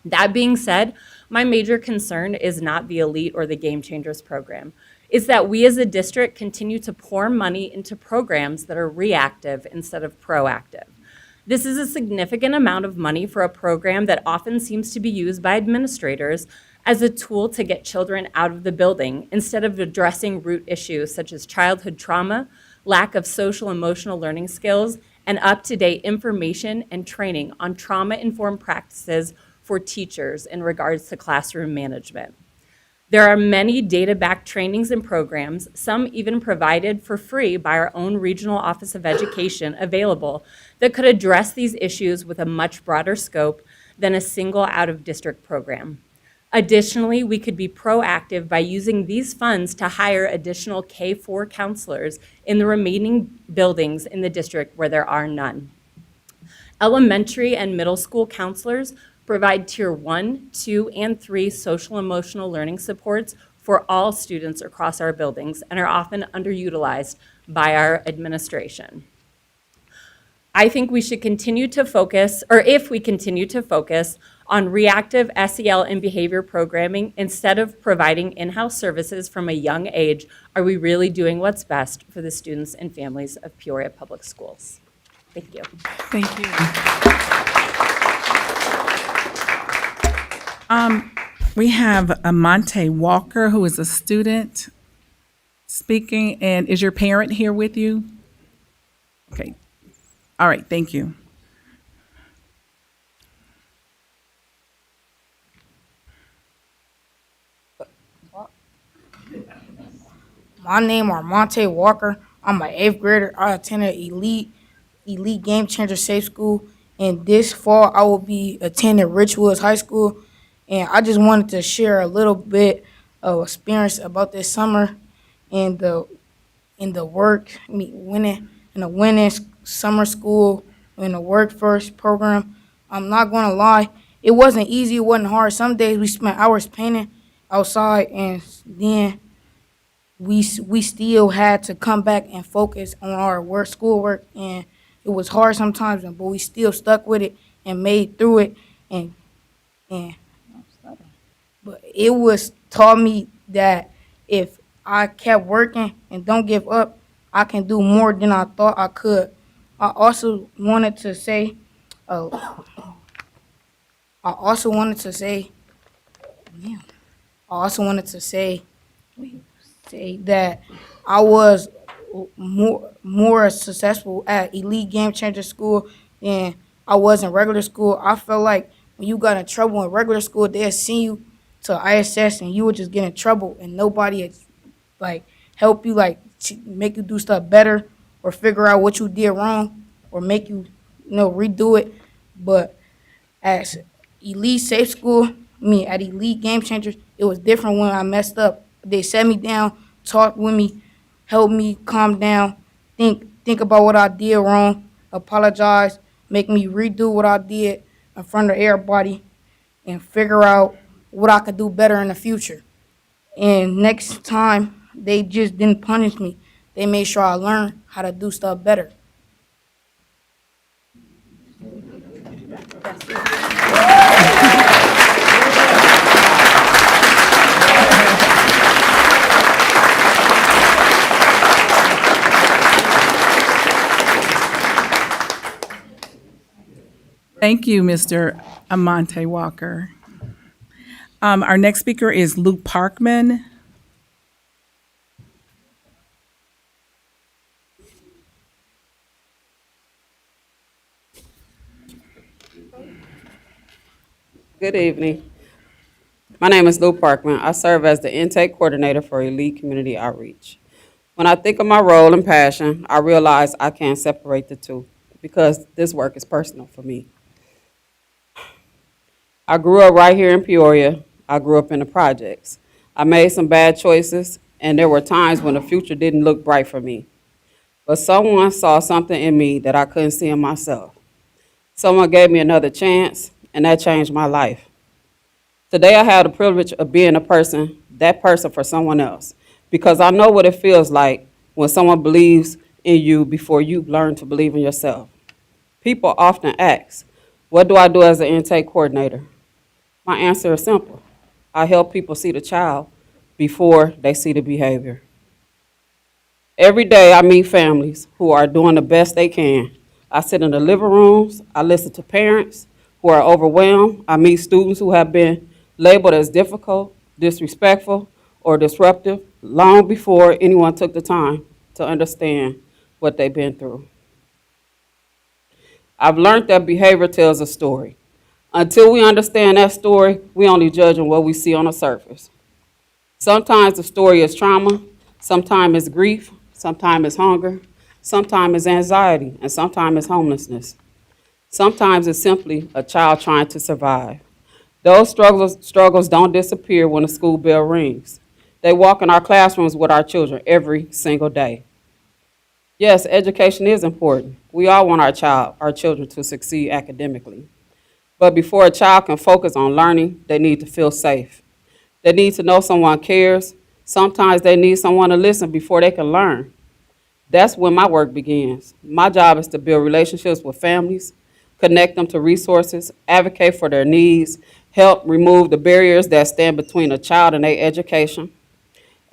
That being said, my major concern is not the Elite or the Game Changers program. It's that we as a district continue to pour money into programs that are reactive instead of proactive. This is a significant amount of money for a program that often seems to be used by administrators as a tool to get children out of the building instead of addressing root issues such as childhood trauma, lack of social emotional learning skills, and up-to-date information and training on trauma-informed practices for teachers in regards to classroom management. There are many data-backed trainings and programs, some even provided for free by our own Regional Office of Education available, that could address these issues with a much broader scope than a single out-of-district program. Additionally, we could be proactive by using these funds to hire additional K-4 counselors in the remaining buildings in the district where there are none. Elementary and middle school counselors provide Tier 1, 2, and 3 social emotional learning supports for all students across our buildings and are often underutilized by our administration. I think we should continue to focus, or if we continue to focus, on reactive SEL and behavior programming instead of providing in-house services from a young age, are we really doing what's best for the students and families of Peoria Public Schools? Thank you. Thank you. We have Amante Walker, who is a student speaking, and is your parent here with you? Okay. All right, thank you. My name is Monte Walker. I'm an 8th grader. I attended Elite Game Changer Safe School, and this fall I will be attending Richwoods High School. And I just wanted to share a little bit of experience about this summer and the work, winning summer school in the work first program. I'm not gonna lie, it wasn't easy, it wasn't hard. Some days we spent hours painting outside, and then we still had to come back and focus on our schoolwork, and it was hard sometimes, but we still stuck with it and made through it. And but it was taught me that if I kept working and don't give up, I can do more than I thought I could. I also wanted to say, uh, I also wanted to say, yeah, I also wanted to say, say that I was more successful at Elite Game Changer School than I was in regular school. I felt like when you got in trouble in regular school, they'd send you to ISS and you would just get in trouble and nobody had, like, help you, like, make you do stuff better or figure out what you did wrong or make you, redo it. But at Elite Safe School, at Elite Game Changers, it was different when I messed up. They sat me down, talked with me, helped me calm down, think about what I did wrong, apologize, make me redo what I did in front of everybody, and figure out what I could do better in the future. And next time, they just didn't punish me. They made sure I learned how to do stuff better. Thank you, Mr. Amante Walker. Our next speaker is Luke Parkman. Good evening. My name is Lou Parkman. I serve as the intake coordinator for Elite Community Outreach. When I think of my role and passion, I realize I can't separate the two because this work is personal for me. I grew up right here in Peoria. I grew up in the projects. I made some bad choices, and there were times when the future didn't look bright for me. But someone saw something in me that I couldn't see in myself. Someone gave me another chance, and that changed my life. Today, I have the privilege of being that person for someone else, because I know what it feels like when someone believes in you before you learn to believe in yourself. People often ask, what do I do as an intake coordinator? My answer is simple. I help people see the child before they see the behavior. Every day I meet families who are doing the best they can. I sit in the living rooms, I listen to parents who are overwhelmed, I meet students who have been labeled as difficult, disrespectful, or disruptive long before anyone took the time to understand what they've been through. I've learned that behavior tells a story. Until we understand that story, we only judge on what we see on the surface. Sometimes the story is trauma, sometimes it's grief, sometimes it's hunger, sometimes it's anxiety, and sometimes it's homelessness. Sometimes it's simply a child trying to survive. Those struggles don't disappear when the school bell rings. They walk in our classrooms with our children every single day. Yes, education is important. We all want our children to succeed academically. But before a child can focus on learning, they need to feel safe. They need to know someone cares. Sometimes they need someone to listen before they can learn. That's when my work begins. My job is to build relationships with families, connect them to resources, advocate for their needs, help remove the barriers that stand between a child and their education.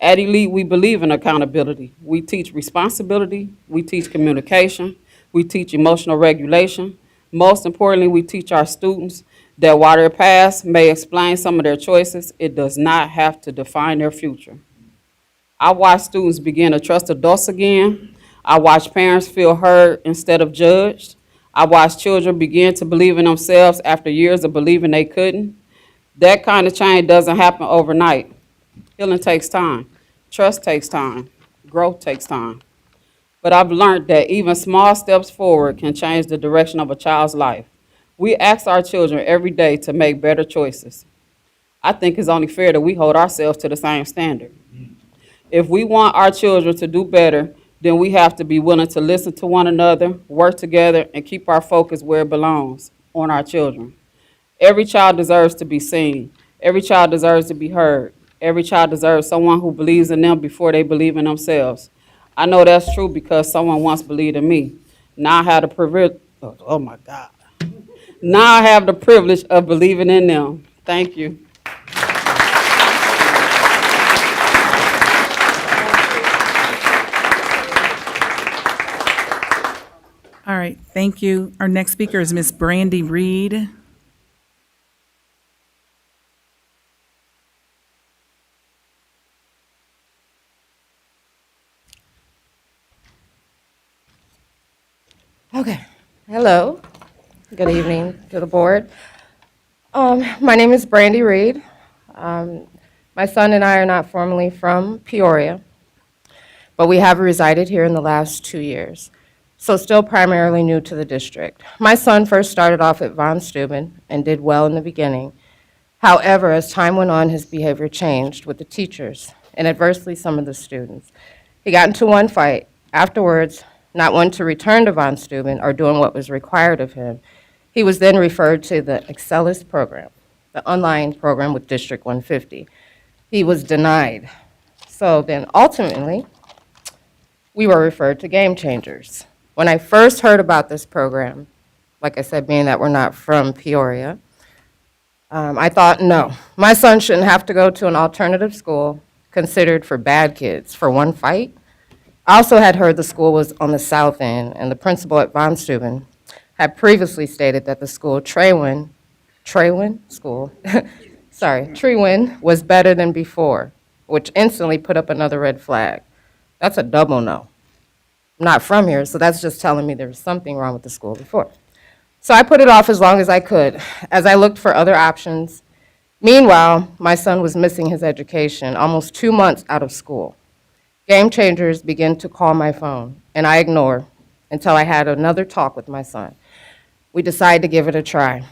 At Elite, we believe in accountability. We teach responsibility, we teach communication, we teach emotional regulation. Most importantly, we teach our students that while their past may explain some of their choices, it does not have to define their future. I watch students begin to trust adults again. I watch parents feel heard instead of judged. I watch children begin to believe in themselves after years of believing they couldn't. That kind of change doesn't happen overnight. Healing takes time. Trust takes time. Growth takes time. But I've learned that even small steps forward can change the direction of a child's life. We ask our children every day to make better choices. I think it's only fair that we hold ourselves to the same standard. If we want our children to do better, then we have to be willing to listen to one another, work together, and keep our focus where it belongs, on our children. Every child deserves to be seen. Every child deserves to be heard. Every child deserves someone who believes in them before they believe in themselves. I know that's true because someone once believed in me. Now I have the privilege, oh my God. Now I have the privilege of believing in them. Thank you. All right, thank you. Our next speaker is Miss Brandy Reed. Okay. Hello. Good evening to the board. My name is Brandy Reed. My son and I are not formally from Peoria, but we have resided here in the last 2 years, so still primarily new to the district. My son first started off at Von Steuben and did well in the beginning. However, as time went on, his behavior changed with the teachers and adversely some of the students. He got into one fight. Afterwards, not wanting to return to Von Steuben or doing what was required of him, he was then referred to the Excelis program, the online program with District 150. He was denied. So then ultimately, we were referred to Game Changers. When I first heard about this program, like I said, being that we're not from Peoria, I thought, no, my son shouldn't have to go to an alternative school considered for bad kids for one fight. I also had heard the school was on the south end, and the principal at Von Steuben had previously stated that the school, Treewin School, Treewin was better than before, which instantly put up another red flag. That's a double no. I'm not from here, so that's just telling me there was something wrong with the school before. So I put it off as long as I could, as I looked for other options. Meanwhile, my son was missing his education, almost 2 months out of school. Game Changers began to call my phone, and I ignored until I had another talk with my son. We decided to give it a try.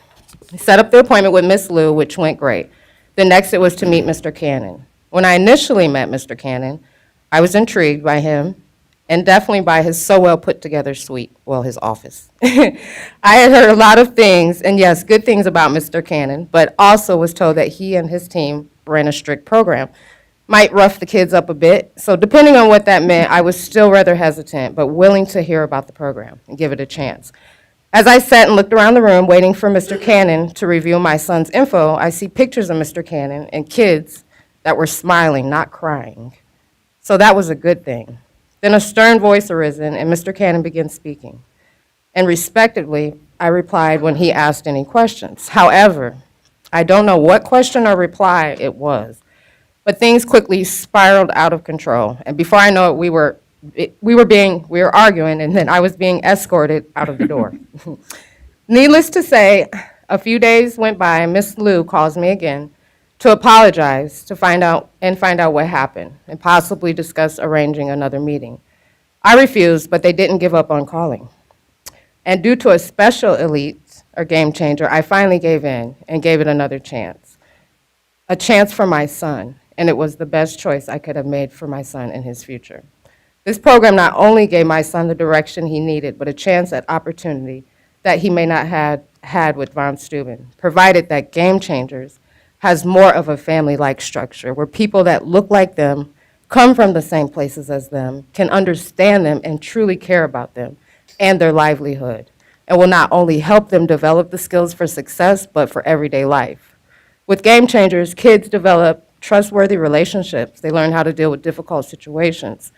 We set up the appointment with Miss Liu, which went great. The next it was to meet Mr. Cannon. When I initially met Mr. Cannon, I was intrigued by him and definitely by his so well put together suite, well, his office. I had heard a lot of things, and yes, good things about Mr. Cannon, but also was told that he and his team ran a strict program. Might rough the kids up a bit, so depending on what that meant, I was still rather hesitant, but willing to hear about the program and give it a chance. As I sat and looked around the room waiting for Mr. Cannon to review my son's info, I see pictures of Mr. Cannon and kids that were smiling, not crying. So that was a good thing. Then a stern voice arisen, and Mr. Cannon began speaking. And respectfully, I replied when he asked any questions. However, I don't know what question or reply it was, but things quickly spiraled out of control. And before I know it, we were arguing, and then I was being escorted out of the door. Needless to say, a few days went by, and Miss Liu calls me again to apologize, to find out what happened, and possibly discuss arranging another meeting. I refused, but they didn't give up on calling. And due to a special elite or game changer, I finally gave in and gave it another chance. A chance for my son, and it was the best choice I could have made for my son and his future. This program not only gave my son the direction he needed, but a chance at opportunity that he may not have had with Von Steuben, provided that Game Changers has more of a family-like structure where people that look like them, come from the same places as them, can understand them and truly care about them and their livelihood, and will not only help them develop the skills for success, but for everyday life. With Game Changers, kids develop trustworthy relationships. They learn how to deal with difficult situations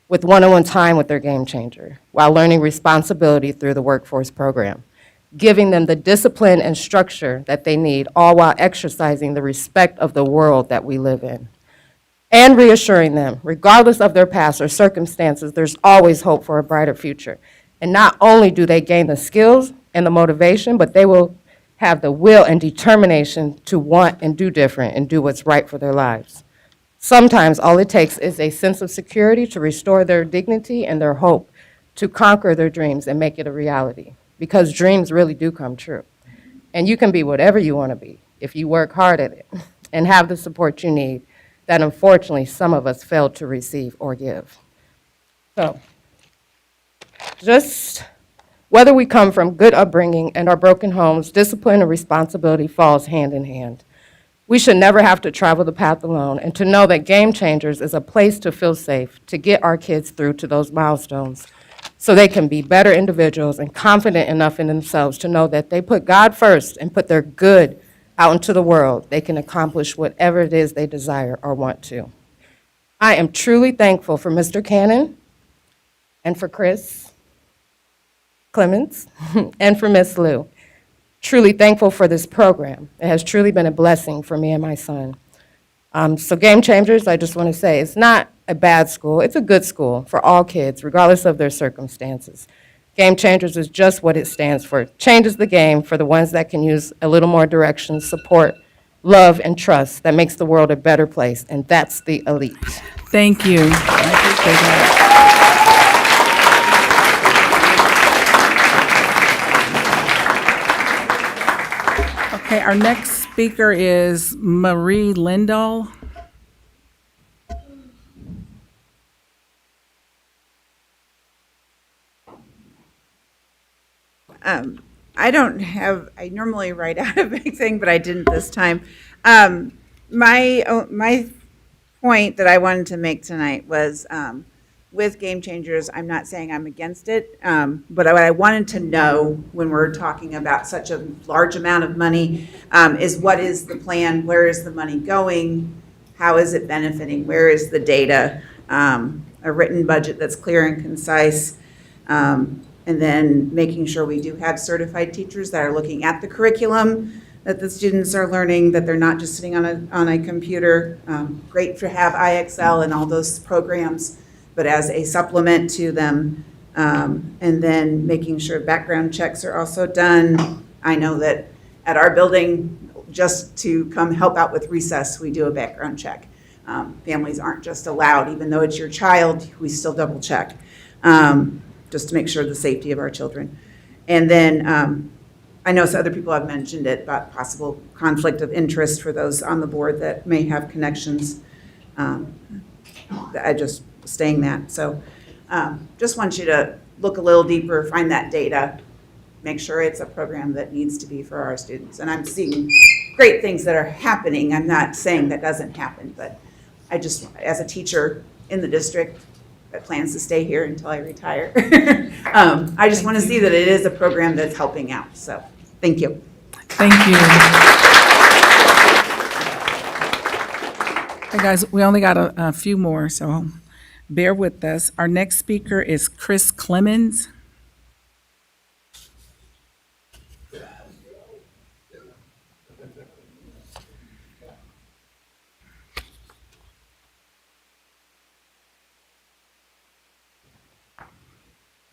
with one-on-one time with their Game Changer, while learning responsibility through the workforce program, giving them the discipline and structure that they need, all while exercising the respect of the world that we live in. And reassuring them, regardless of their past or circumstances, there's always hope for a brighter future. And not only do they gain the skills and the motivation, but they will have the will and determination to want and do different and do what's right for their lives. Sometimes all it takes is a sense of security to restore their dignity and their hope to conquer their dreams and make it a reality. Because dreams really do come true. And you can be whatever you want to be if you work hard at it and have the support you need that unfortunately some of us fail to receive or give. So, just whether we come from good upbringing and our broken homes, discipline and responsibility falls hand in hand. We should never have to travel the path alone, and to know that Game Changers is a place to feel safe, to get our kids through to those milestones. so they can be better individuals and confident enough in themselves to know that they put God first and put their good out into the world, they can accomplish whatever it is they desire or want to. I am truly thankful for Mr. Cannon and for Chris Clemens and for Miss Lou. Truly thankful for this program. It has truly been a blessing for me and my son. So Game Changers, I just want to say, it's not a bad school. It's a good school for all kids, regardless of their circumstances. Game Changers is just what it stands for. Changes the game for the ones that can use a little more direction, support, love, and trust that makes the world a better place, and that's the elite. Thank you. I appreciate that. Okay, our next speaker is Marie Lindahl. I normally write out a big thing, but I didn't this time. My point that I wanted to make tonight was with Game Changers, I'm not saying I'm against it, but what I wanted to know when we're talking about such a large amount of money is what is the plan? Where is the money going? How is it benefiting? Where is the data? A written budget that's clear and concise. And then making sure we do have certified teachers that are looking at the curriculum that the students are learning, that they're not just sitting on a computer. Great to have IXL and all those programs, but as a supplement to them. And then making sure background checks are also done. I know that at our building, just to come help out with recess, we do a background check. Families aren't just allowed, even though it's your child, we still double check. Just to make sure the safety of our children. And then I know some other people have mentioned it about possible conflict of interest for those on the board that may have connections. I just saying that. So just want you to look a little deeper, find that data, make sure it's a program that needs to be for our students. And I'm seeing great things that are happening. I'm not saying that doesn't happen, but I just, as a teacher in the district, that plans to stay here until I retire. I just want to see that it is a program that's helping out. So, thank you. Thank you. Hey guys, we only got a few more, so bear with us. Our next speaker is Chris Clemens.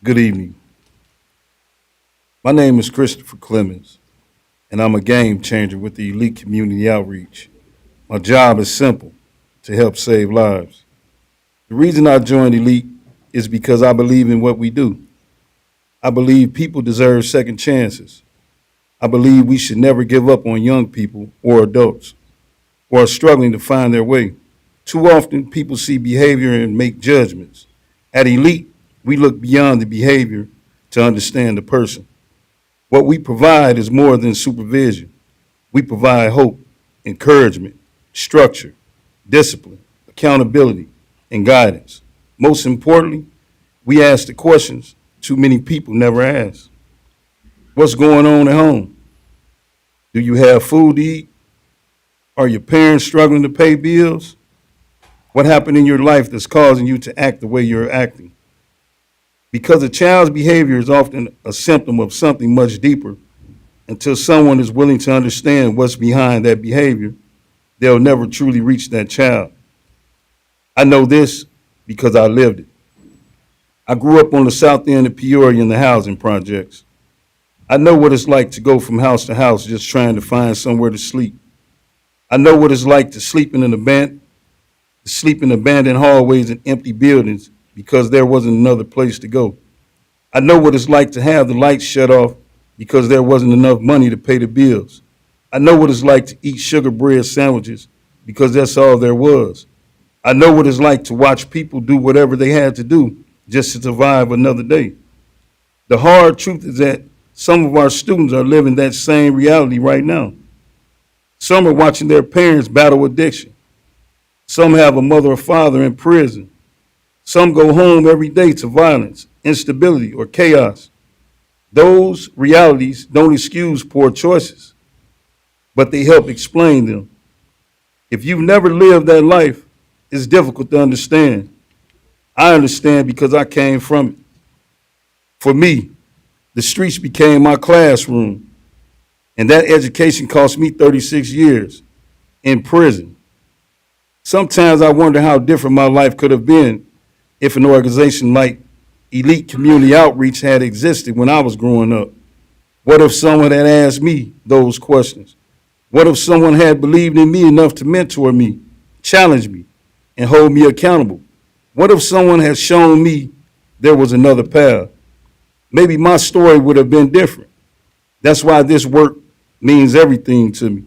Good evening. My name is Christopher Clemens, and I'm a game changer with the Elite Community Outreach. My job is simple, to help save lives. The reason I joined Elite is because I believe in what we do. I believe people deserve second chances. I believe we should never give up on young people or adults who are struggling to find their way. Too often, people see behavior and make judgments. At Elite, we look beyond the behavior to understand the person. What we provide is more than supervision. We provide hope, encouragement, structure, discipline, accountability, and guidance. Most importantly, we ask the questions too many people never ask. What's going on at home? Do you have food to eat? Are your parents struggling to pay bills? What happened in your life that's causing you to act the way you're acting? Because a child's behavior is often a symptom of something much deeper. Until someone is willing to understand what's behind that behavior, they'll never truly reach that child. I know this because I lived it. I grew up on the south end of Peoria in the housing projects. I know what it's like to go from house to house just trying to find somewhere to sleep. I know what it's like to sleep in abandoned hallways and empty buildings because there wasn't another place to go. I know what it's like to have the lights shut off because there wasn't enough money to pay the bills. I know what it's like to eat sugar bread sandwiches because that's all there was. I know what it's like to watch people do whatever they had to do just to survive another day. The hard truth is that some of our students are living that same reality right now. Some are watching their parents battle addiction. Some have a mother or father in prison. Some go home every day to violence, instability, or chaos. Those realities don't excuse poor choices, but they help explain them. If you've never lived that life, it's difficult to understand. I understand because I came from it. For me, the streets became my classroom, and that education cost me 36 years in prison. Sometimes I wonder how different my life could have been if an organization like Elite Community Outreach had existed when I was growing up. What if someone had asked me those questions? What if someone had believed in me enough to mentor me, challenge me, and hold me accountable? What if someone had shown me there was another path? Maybe my story would have been different. That's why this work means everything to me.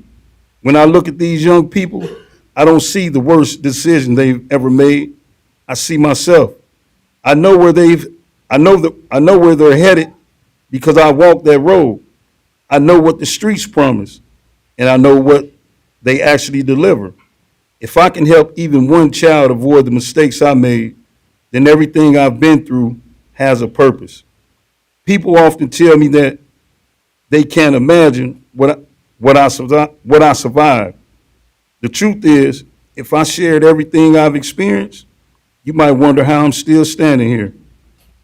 When I look at these young people, I don't see the worst decision they've ever made. I see myself. I know where they're headed because I walked that road. I know what the streets promise, and I know what they actually deliver. If I can help even one child avoid the mistakes I made, then everything I've been through has a purpose. People often tell me that they can't imagine what I survived. The truth is, if I shared everything I've experienced, you might wonder how I'm still standing here.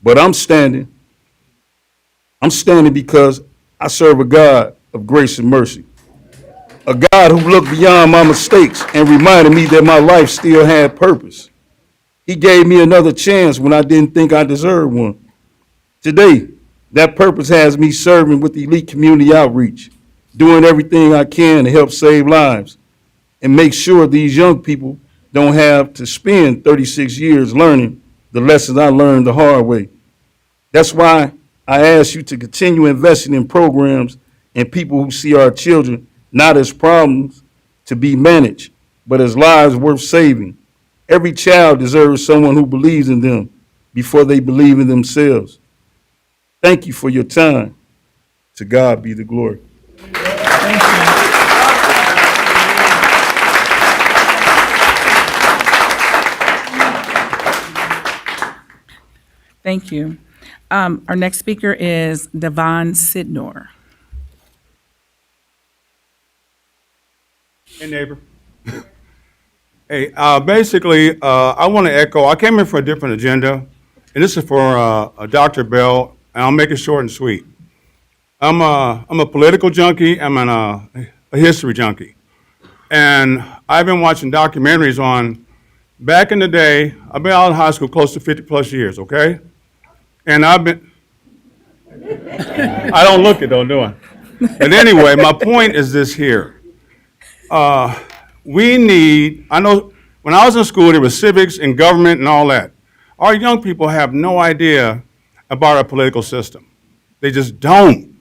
But I'm standing. I'm standing because I serve a God of grace and mercy. A God who looked beyond my mistakes and reminded me that my life still had purpose. He gave me another chance when I didn't think I deserved one. Today, that purpose has me serving with Elite Community Outreach, doing everything I can to help save lives and make sure these young people don't have to spend 36 years learning the lessons I learned the hard way. That's why I ask you to continue investing in programs and people who see our children not as problems to be managed, but as lives worth saving. Every child deserves someone who believes in them before they believe in themselves. Thank you for your time. To God be the glory. Thank you. Our next speaker is Devon Sidnor. Hey, neighbor. Hey, basically, I want to echo, I came in for a different agenda, and this is for Dr. Bell, and I'll make it short and sweet. I'm a political junkie, I'm a history junkie, and I've been watching documentaries on, back in the day, I've been out of high school close to 50 plus years, okay? And I don't look it though, do I? But anyway, my point is this here. I know when I was in school, there was civics and government and all that. Our young people have no idea about our political system. They just don't.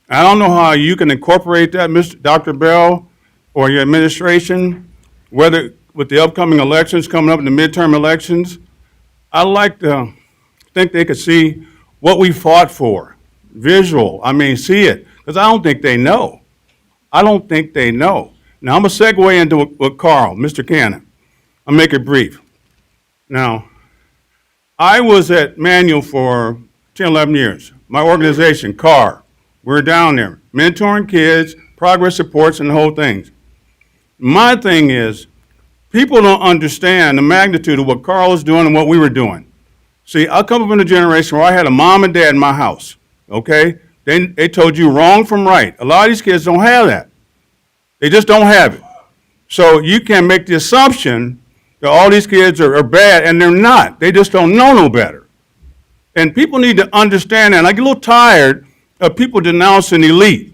I don't know how you can incorporate that, Mr. Dr. Bell, or your administration, whether with the upcoming elections coming up in the midterm elections. I'd like to think they could see what we fought for, see it, because I don't think they know. I don't think they know. Now, I'm going to segue into what Carl, Mr. Cannon. I'll make it brief. Now, I was at Manual for 10, 11 years. My organization, CAR, we're down there, mentoring kids, progress supports, and the whole thing. My thing is, people don't understand the magnitude of what Carl was doing and what we were doing. See, I come up in a generation where I had a mom and dad in my house, okay? They told you wrong from right. A lot of these kids don't have that. They just don't have it. So you can make the assumption that all these kids are bad, and they're not. They just don't know no better. And people need to understand that. And I get a little tired of people denouncing Elite.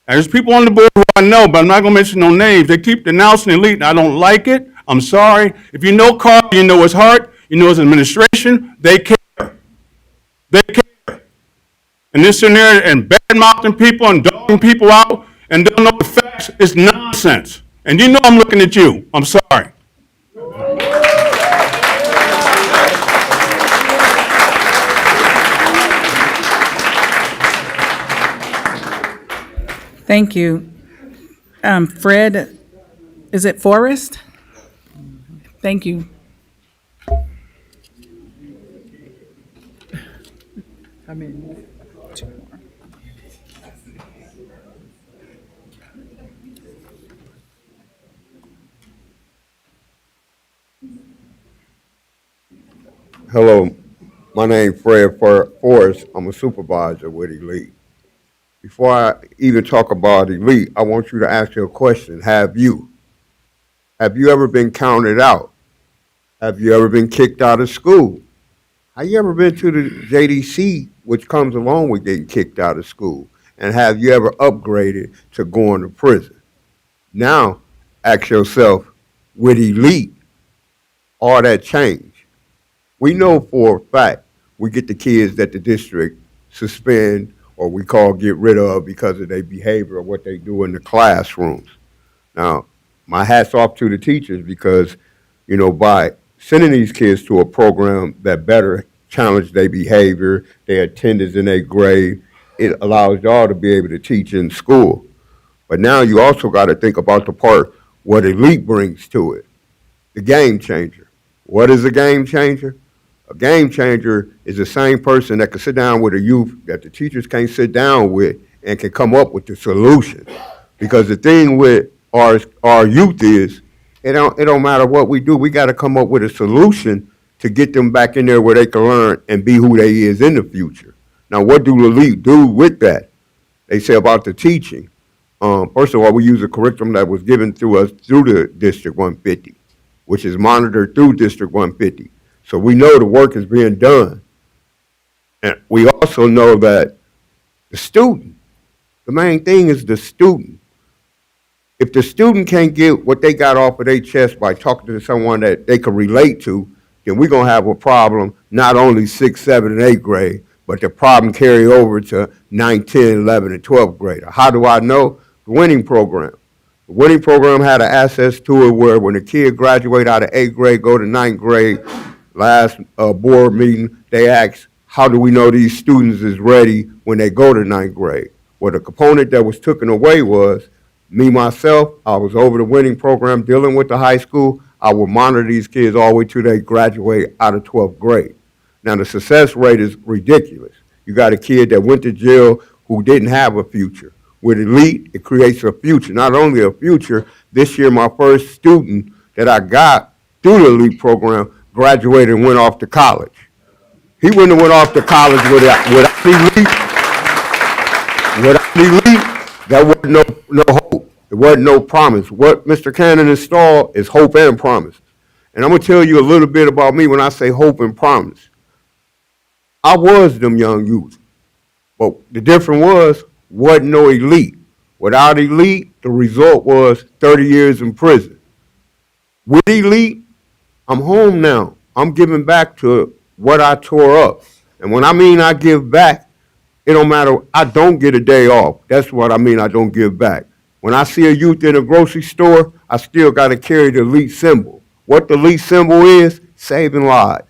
And there's people on the board who I know, but I'm not going to mention no names. They keep denouncing Elite, and I don't like it. I'm sorry. If you know Carl, you know his heart, you know his administration, they care. They care. And this in there and bad-mouthing people and dogging people out and don't know the facts is nonsense. And you know I'm looking at you. I'm sorry. Thank you. Fred, is it Forrest? Thank you. I mean, two more. Hello, my name's Fred Forrest. I'm a supervisor with Elite. Before I even talk about Elite, I want you to ask you a question. Have you ever been counted out? Have you ever been kicked out of school? Have you ever been to the JDC, which comes along with getting kicked out of school? And have you ever upgraded to going to prison? Now, ask yourself, with Elite, all that changed. We know for a fact we get the kids that the district suspend or we call get rid of because of their behavior or what they do in the classrooms. Now, my hat's off to the teachers because, by sending these kids to a program that better challenge their behavior, their attendance in their grade, it allows y'all to be able to teach in school. But now you also got to think about the part what Elite brings to it, the game changer. What is a game changer? A game changer is the same person that can sit down with a youth that the teachers can't sit down with and can come up with the solution. Because the thing with our youth is, it don't matter what we do, we got to come up with a solution to get them back in there where they can learn and be who they is in the future. Now, what do Elite do with that? They say about the teaching. First of all, we use a curriculum that was given to us through the District 150, which is monitored through District 150. So we know the work is being done. And we also know that the main thing is the student. If the student can't get what they got off of their chest by talking to someone that they can relate to, then we're going to have a problem not only 6th, 7th, and 8th grade, but the problem carry over to 9th, 10th, 11th, and 12th grade. How do I know? The winning program. The winning program had an access to it where when a kid graduate out of 8th grade, go to 9th grade, last board meeting, they asked, how do we know these students is ready when they go to 9th grade? Well, the component that was taken away was me, myself, I was over the winning program dealing with the high school. I would monitor these kids all the way till they graduate out of 12th grade. Now, the success rate is ridiculous. You got a kid that went to jail who didn't have a future. With Elite, it creates a future. Not only a future, this year my first student that I got through the Elite program graduated and went off to college. He wouldn't have went off to college without Elite. Without Elite, there wasn't no hope. There wasn't no promise. What Mr. Cannon installed is hope and promise. And I'm going to tell you a little bit about me when I say hope and promise. I was them young youth. But the difference wasn't no Elite. Without Elite, the result was 30 years in prison. With Elite, I'm home now. I'm giving back to what I tore up. And when I mean I give back, it don't matter. I don't get a day off. That's what I mean I don't give back. When I see a youth in a grocery store, I still got to carry the Elite symbol. What the Elite symbol is? Saving lives.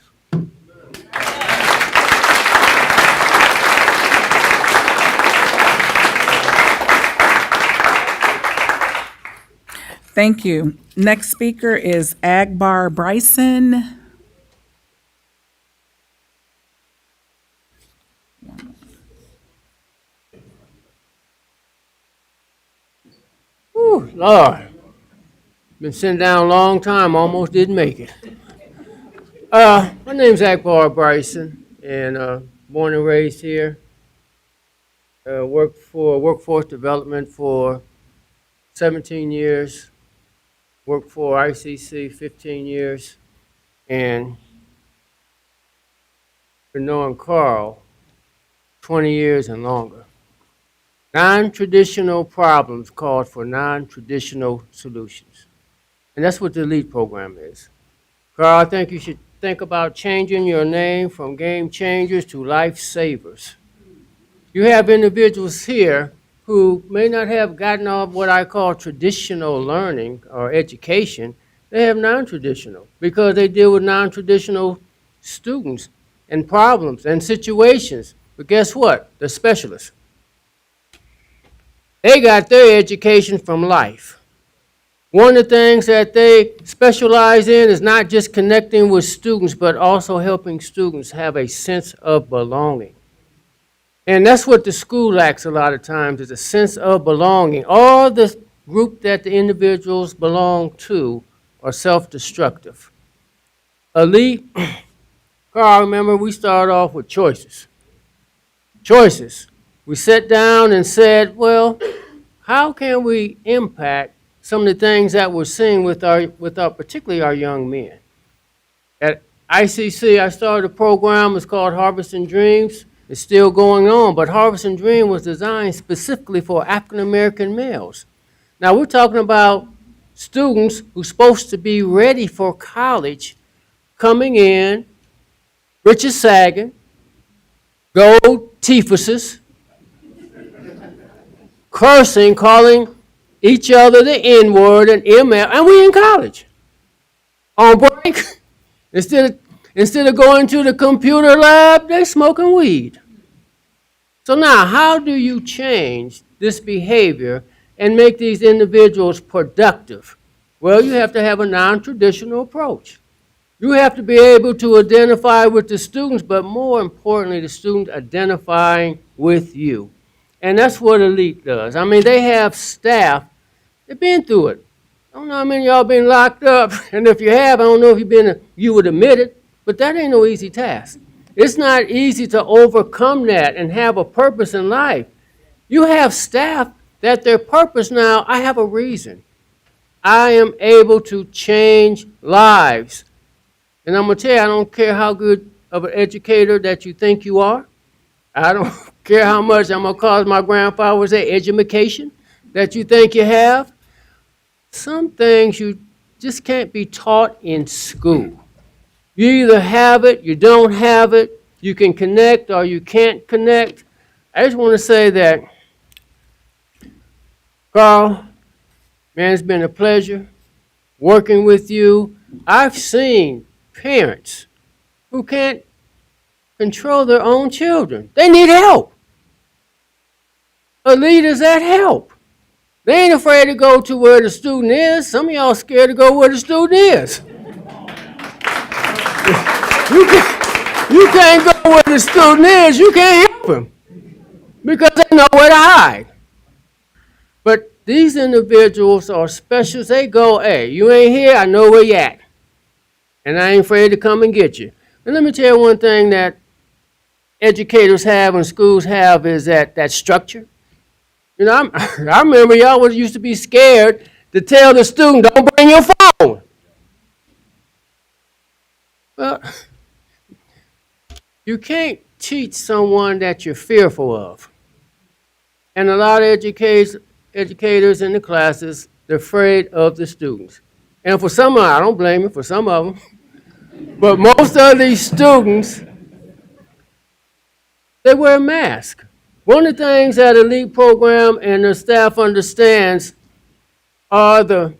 Thank you. Next speaker is Agbar Bryson. Whew, Lord. Been sitting down a long time, almost didn't make it. My name's Akbar Bryson, and born and raised here. Worked for workforce development for 17 years. Worked for ICC 15 years, and been knowing Carl 20 years and longer. Non-traditional problems called for non-traditional solutions. And that's what the Elite program is. Carl, I think you should think about changing your name from Game Changers to Life Savers. You have individuals here who may not have gotten off what I call traditional learning or education. They have non-traditional because they deal with non-traditional students and problems and situations. But guess what? They're specialists. They got their education from life. One of the things that they specialize in is not just connecting with students, but also helping students have a sense of belonging. And that's what the school lacks a lot of times, is a sense of belonging. All the group that the individuals belong to are self-destructive. Elite, Carl, remember we started off with choices. Choices. We sat down and said, well, how can we impact some of the things that we're seeing with our particularly our young men? At ICC, I started a program, it's called Harvesting Dreams. It's still going on, but Harvesting Dream was designed specifically for African American males. Now we're talking about students who's supposed to be ready for college coming in, britches sagging, gold teefuses, cursing, calling each other the N-word and ML, and we in college. On break, instead of going to the computer lab, they smoking weed. So now, how do you change this behavior and make these individuals productive? Well, you have to have a non-traditional approach. You have to be able to identify with the students, but more importantly, the students identifying with you. And that's what Elite does. I mean, they have staff, they've been through it. I don't know how many of y'all been locked up, and if you have, I don't know if you would admit it, but that ain't no easy task. It's not easy to overcome that and have a purpose in life. You have staff that their purpose now, I have a reason. I am able to change lives. And I'm going to tell you, I don't care how good of an educator that you think you are. I don't care how much, I'm going to call my grandfather would say, education that you think you have. Some things you just can't be taught in school. You either have it, you don't have it, you can connect or you can't connect. I just want to say that, Carl, man, it's been a pleasure working with you. I've seen parents who can't control their own children. They need help. Elite is that help. They ain't afraid to go to where the student is. Some of y'all scared to go where the student is. You can't go where the student is. You can't help him because they know where to hide. But these individuals are special. They go, hey, you ain't here, I know where you at. And I ain't afraid to come and get you. And let me tell you one thing that educators have and schools have is that structure. You know, I remember y'all used to be scared to tell the student, don't bring your phone. Well, you can't teach someone that you're fearful of. And a lot of educators in the classes, they're afraid of the students. And for some of them, I don't blame them, for some of them, but most of these students, they wear a mask. One of the things that Elite program and the staff understands are the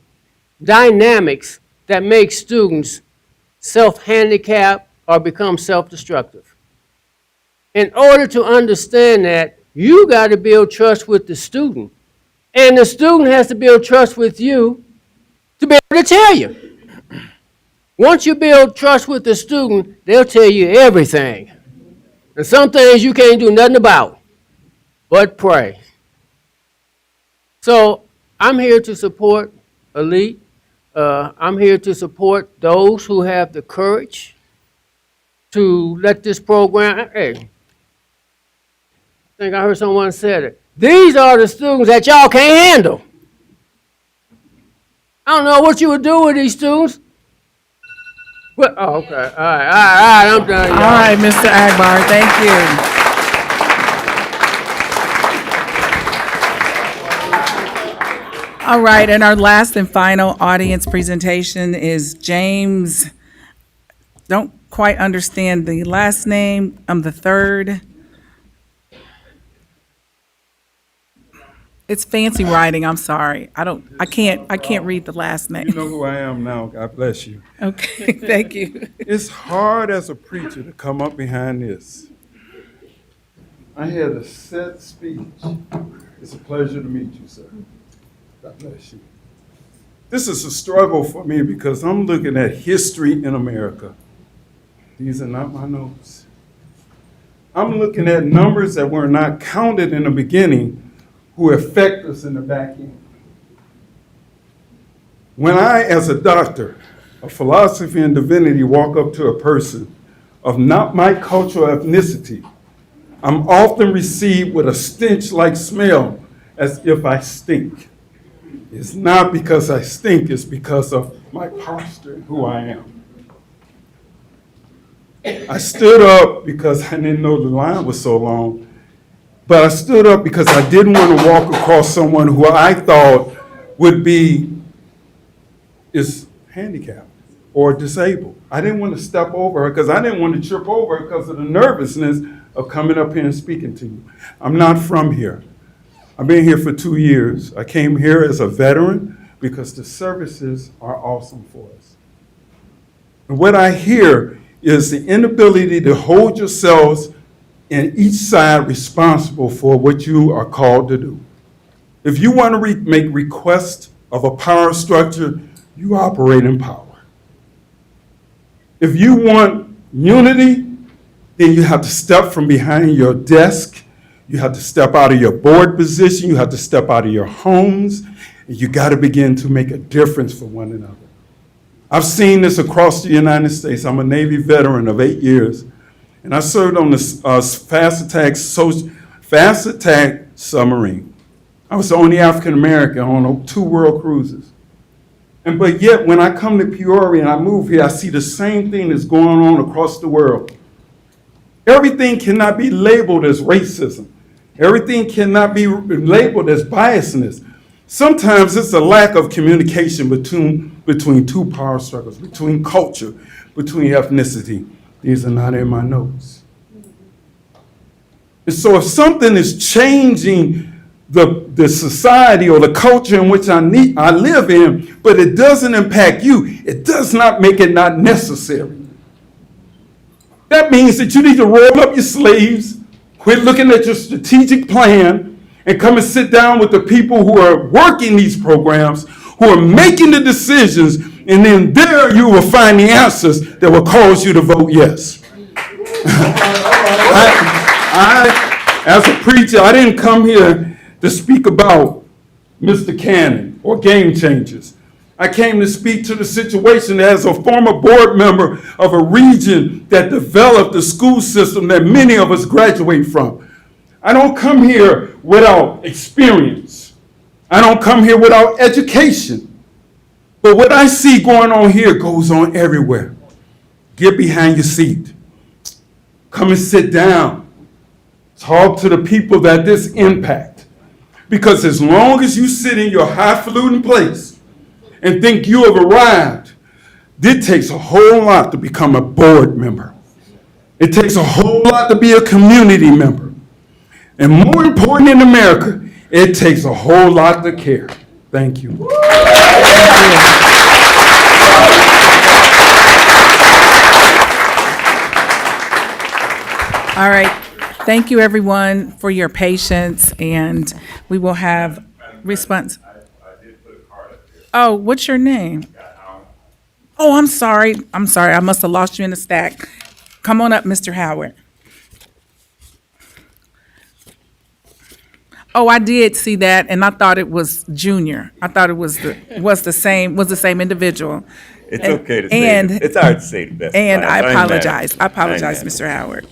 dynamics that make students self-handicap or become self-destructive. In order to understand that, you got to build trust with the student. And the student has to build trust with you to be able to tell you. Once you build trust with the student, they'll tell you everything. And some things you can't do nothing about but pray. So I'm here to support Elite. I'm here to support those who have the courage to let this program, hey, I think I heard someone said it. These are the students that y'all can't handle. I don't know what you would do with these students. Well, oh, okay, all right, I'm done, y'all. All right, Mr. Agbar, thank you. All right, and our last and final audience presentation is James. Don't quite understand the last name. I'm the third. It's fancy writing. I'm sorry. I can't read the last name. You know who I am now. God bless you. Okay, thank you. It's hard as a preacher to come up behind this. I had a set speech. It's a pleasure to meet you, sir. God bless you. This is a struggle for me because I'm looking at history in America. These are not my notes. I'm looking at numbers that were not counted in the beginning who affect us in the back end. When I, as a doctor of philosophy and divinity, walk up to a person of not my cultural ethnicity, I'm often received with a stench-like smell as if I stink. It's not because I stink, it's because of my posture and who I am. I stood up because I didn't know the line was so long, but I stood up because I didn't want to walk across someone who I thought would be is handicapped or disabled. I didn't want to step over her because I didn't want to trip over her because of the nervousness of coming up here and speaking to you. I'm not from here. I've been here for 2 years. I came here as a veteran because the services are awesome for us. And what I hear is the inability to hold yourselves and each side responsible for what you are called to do. If you want to make requests of a power structure, you operate in power. If you want unity, then you have to step from behind your desk. You have to step out of your board position. You have to step out of your homes. And you got to begin to make a difference for one another. I've seen this across the United States. I'm a Navy veteran of 8 years, and I served on the fast attack submarine. I was the only African American on 2 world cruises. But yet, when I come to Peoria and I move here, I see the same thing that's going on across the world. Everything cannot be labeled as racism. Everything cannot be labeled as biasness. Sometimes it's a lack of communication between two power struggles, between culture, between ethnicity. These are not in my notes. And so if something is changing the society or the culture in which I live in, but it doesn't impact you, it does not make it not necessary. That means that you need to roll up your sleeves, quit looking at your strategic plan, and come and sit down with the people who are working these programs, who are making the decisions, and then there you will find the answers that will cause you to vote yes. As a preacher, I didn't come here to speak about Mr. Cannon or Game Changers. I came to speak to the situation as a former board member of a region that developed the school system that many of us graduate from. I don't come here without experience. I don't come here without education. But what I see going on here goes on everywhere. Get behind your seat. Come and sit down. Talk to the people that this impact. Because as long as you sit in your highfalutin place and think you have arrived, it takes a whole lot to become a board member. It takes a whole lot to be a community member. And more important in America, it takes a whole lot to care. Thank you. All right. Thank you, everyone, for your patience, and we will have response. Oh, what's your name? Oh, I'm sorry. I must have lost you in the stack. Come on up, Mr. Howard. Oh, I did see that, and I thought it was Junior. I thought it was the same individual. It's okay to say it. It's hard to say the best. And I ain't mad at apologize. you. I apologize, ain't mad Mr. Howard.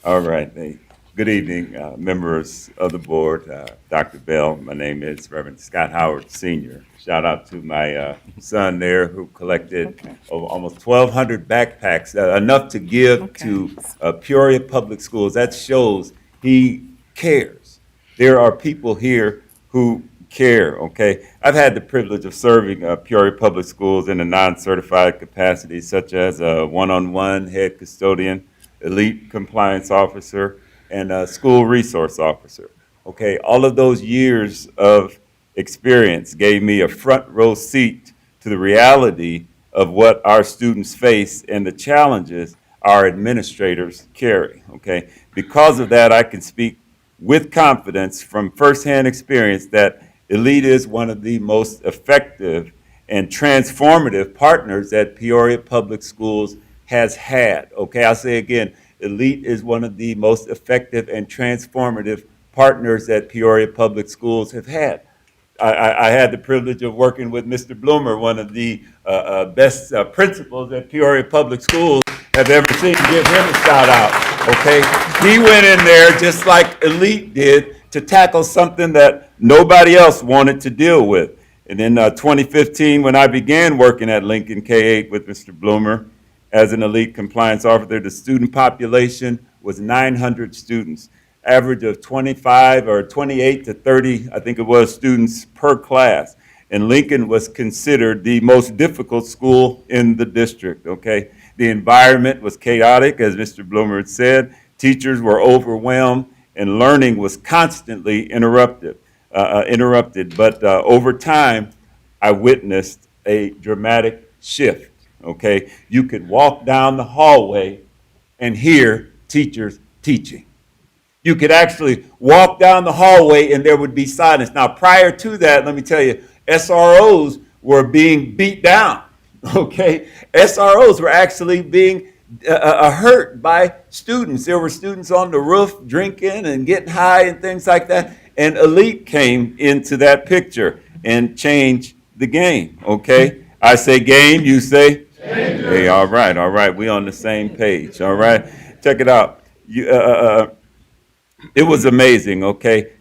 All right. Hey, good evening, members of the board. Dr. Bell, my name is Reverend Scott Howard Sr. Shout out to my son there who collected over almost 1,200 backpacks, enough to give to Peoria Public Schools. That shows he cares. There are people here who care, okay? I've had the privilege of serving Peoria Public Schools in a non-certified capacity, such as a one-on-one head custodian, elite compliance officer, and a school resource officer, okay? All of those years of experience gave me a front row seat to the reality of what our students face and the challenges our administrators carry, okay? Because of that, I can speak with confidence from firsthand experience that Elite is one of the most effective and transformative partners that Peoria Public Schools has had. Okay, I'll say again, Elite is one of the most effective and transformative partners that Peoria Public Schools have had. I had the privilege of working with Mr. Bloomer, one of the best principals that Peoria Public Schools have ever seen. Give him a shout out, okay? He went in there just like Elite did to tackle something that nobody else wanted to deal with. And in 2015, when I began working at Lincoln K-8 with Mr. Bloomer as an Elite compliance officer, the student population was 900 students. Average of 25 or 28 to 30, I think it was, students per class. And Lincoln was considered the most difficult school in the district, okay? The environment was chaotic, as Mr. Bloomer had said. Teachers were overwhelmed, and learning was constantly interrupted. But over time, I witnessed a dramatic shift, okay? You could walk down the hallway and hear teachers teaching. You could actually walk down the hallway and there would be silence. Now, prior to that, let me tell you, SROs were being beat down, okay? SROs were actually being hurt by students. There were students on the roof drinking and getting high and things like that. And Elite came into that picture and changed the game, okay? I say game, you say? Changer. Hey, all right. We on the same page, all right? Check it out. It was amazing, okay?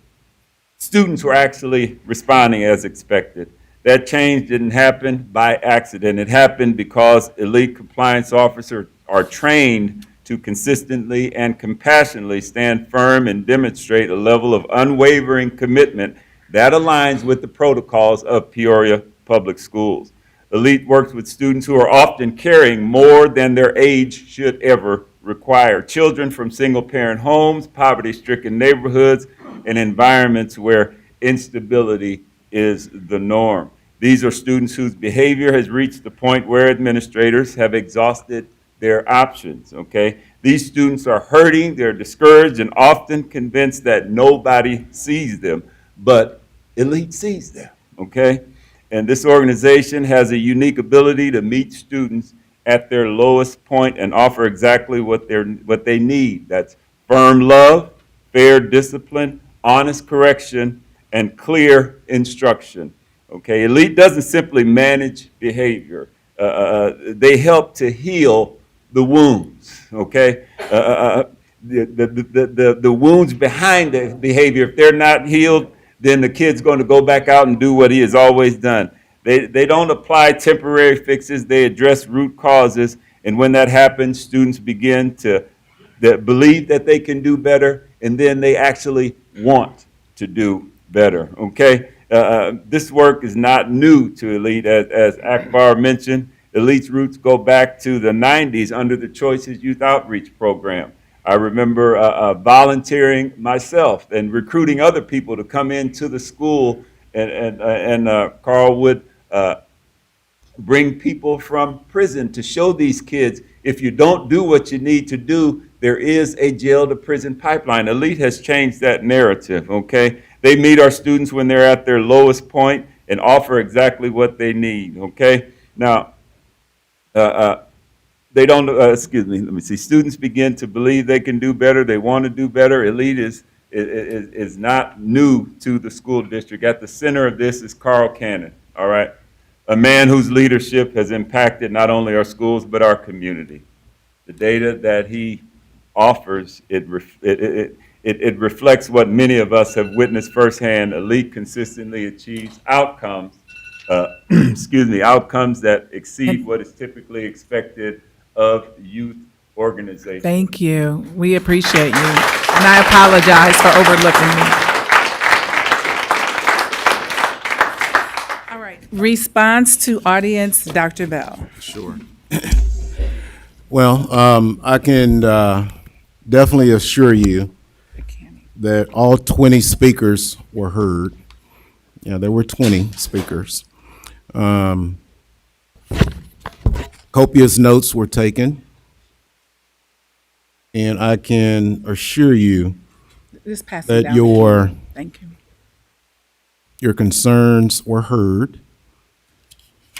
Students were actually responding as expected. That change didn't happen by accident. It happened because Elite compliance officers are trained to consistently and compassionately stand firm and demonstrate a level of unwavering commitment that aligns with the protocols of Peoria Public Schools. Elite works with students who are often carrying more than their age should ever require. Children from single-parent homes, poverty-stricken neighborhoods, and environments where instability is the norm. These are students whose behavior has reached the point where administrators have exhausted their options, okay? These students are hurting, they're discouraged, and often convinced that nobody sees them, but Elite sees them, okay? And this organization has a unique ability to meet students at their lowest point and offer exactly what they need. That's firm love, fair discipline, honest correction, and clear instruction. Okay, Elite doesn't simply manage behavior. They help to heal the wounds, okay? The wounds behind the behavior, if they're not healed, then the kid's going to go back out and do what he has always done. They don't apply temporary fixes, they address root causes, and when that happens, students begin to believe that they can do better, and then they actually want to do better, okay? This work is not new to Elite, as Akbar mentioned. Elite's roots go back to the 90s under the Choices Youth Outreach Program. I remember volunteering myself and recruiting other people to come into the school, and Carl would bring people from prison to show these kids, if you don't do what you need to do, there is a jail to prison pipeline. Elite has changed that narrative, okay? They meet our students when they're at their lowest point and offer exactly what they need, okay? Now, they don't, excuse me, let me see. Students begin to believe they can do better. They want to do better. Elite is not new to the school district. At the center of this is Carl Cannon, all right? A man whose leadership has impacted not only our schools, but our community. The data that he offers, it reflects what many of us have witnessed firsthand. Elite consistently achieves outcomes, outcomes that exceed what is typically expected of youth organizations. Thank you. We appreciate you. And I apologize for overlooking you. All right. Response to audience, Dr. Bell. Sure. Well, I can definitely assure you that all 20 speakers were heard. Yeah, there were 20 speakers. Copious notes were taken. And I can assure you Just pass it that down. Thank you. your concerns were heard.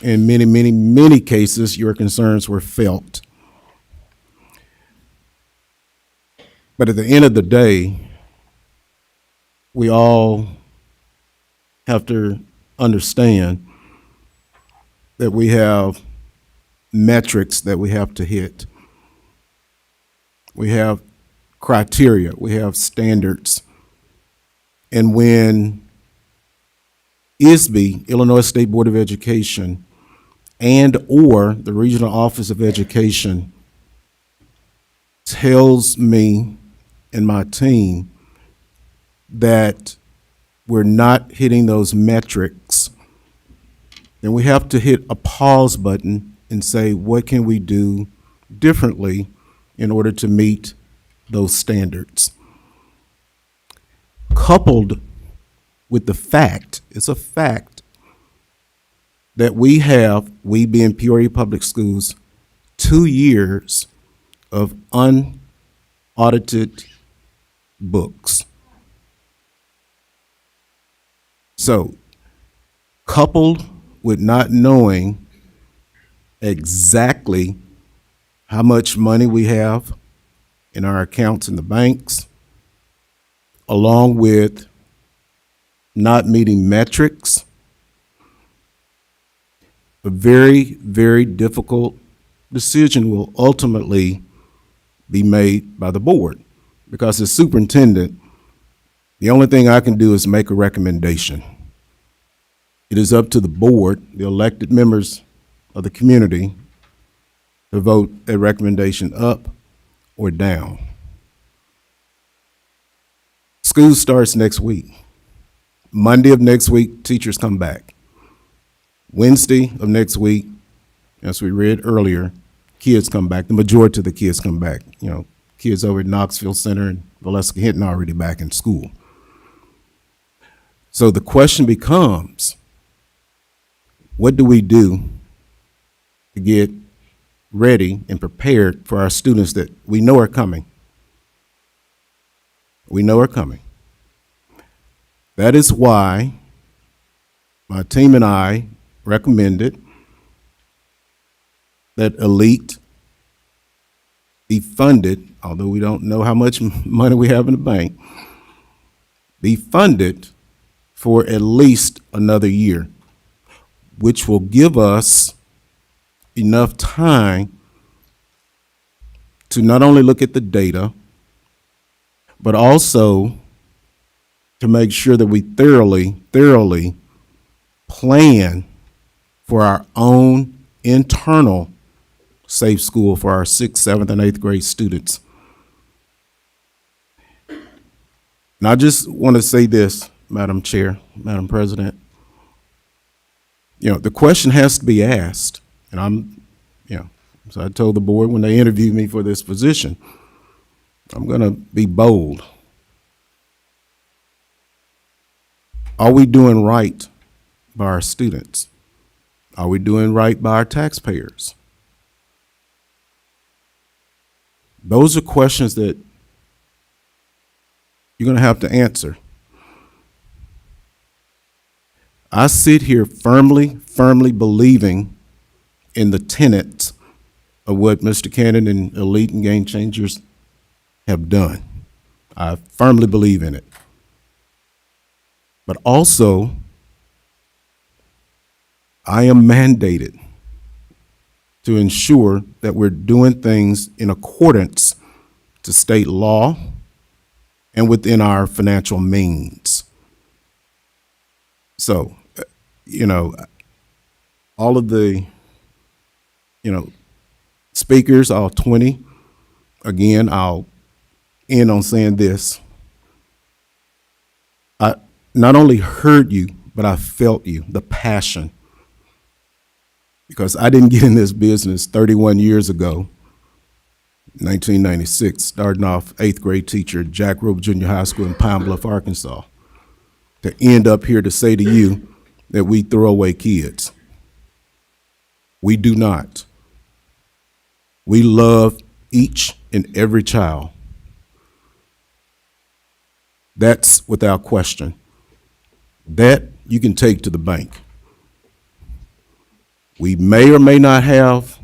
In many, many, many cases, your concerns were felt. But at the end of the day, we all have to understand that we have metrics that we have to hit. We have criteria, we have standards. And when ISB, Illinois State Board of Education, and or the Regional Office of Education tells me and my team that we're not hitting those metrics, then we have to hit a pause button and say, what can we do differently in order to meet those standards? Coupled with the fact, it's a fact, that we being Peoria Public Schools, 2 years of unaudited books. So, coupled with not knowing exactly how much money we have in our accounts in the banks, along with not meeting metrics, a very, very difficult decision will ultimately be made by the board. Because as superintendent, the only thing I can do is make a recommendation. It is up to the board, the elected members of the community, to vote a recommendation up or down. School starts next week. Monday of next week, teachers come back. Wednesday of next week, as we read earlier, kids come back. The majority of the kids come back. You know, kids over at Knoxville Center and Valeska Hinton are already back in school. So the question becomes, what do we do to get ready and prepared for our students that we know are coming? We know are coming. That is why my team and I recommended that Elite be funded, although we don't know how much money we have in the bank, be funded for at least another year, which will give us enough time to not only look at the data, but also to make sure that we thoroughly plan for our own internal safe school for our 6th, 7th, and 8th grade students. And I just want to say this, Madam Chair, Madam President. You know, the question has to be asked, and so I told the board when they interviewed me for this position, I'm going to be bold. Are we doing right by our students? Are we doing right by our taxpayers? Those are questions that you're going to have to answer. I sit here firmly believing in the tenets of what Mr. Cannon and Elite and Game Changers have done. I firmly believe in it. But also, I am mandated to ensure that we're doing things in accordance to state law and within our financial means. So, all of the, speakers, all 20, again, I'll end on saying this. I not only heard you, but I felt you, the passion. Because I didn't get in this business 31 years ago, 1996, starting off 8th grade teacher at Jack Robe Junior High School in Pine Bluff, Arkansas, to end up here to say to you that we throw away kids. We do not. We love each and every child. That's without question. That you can take to the bank. We may or may not have,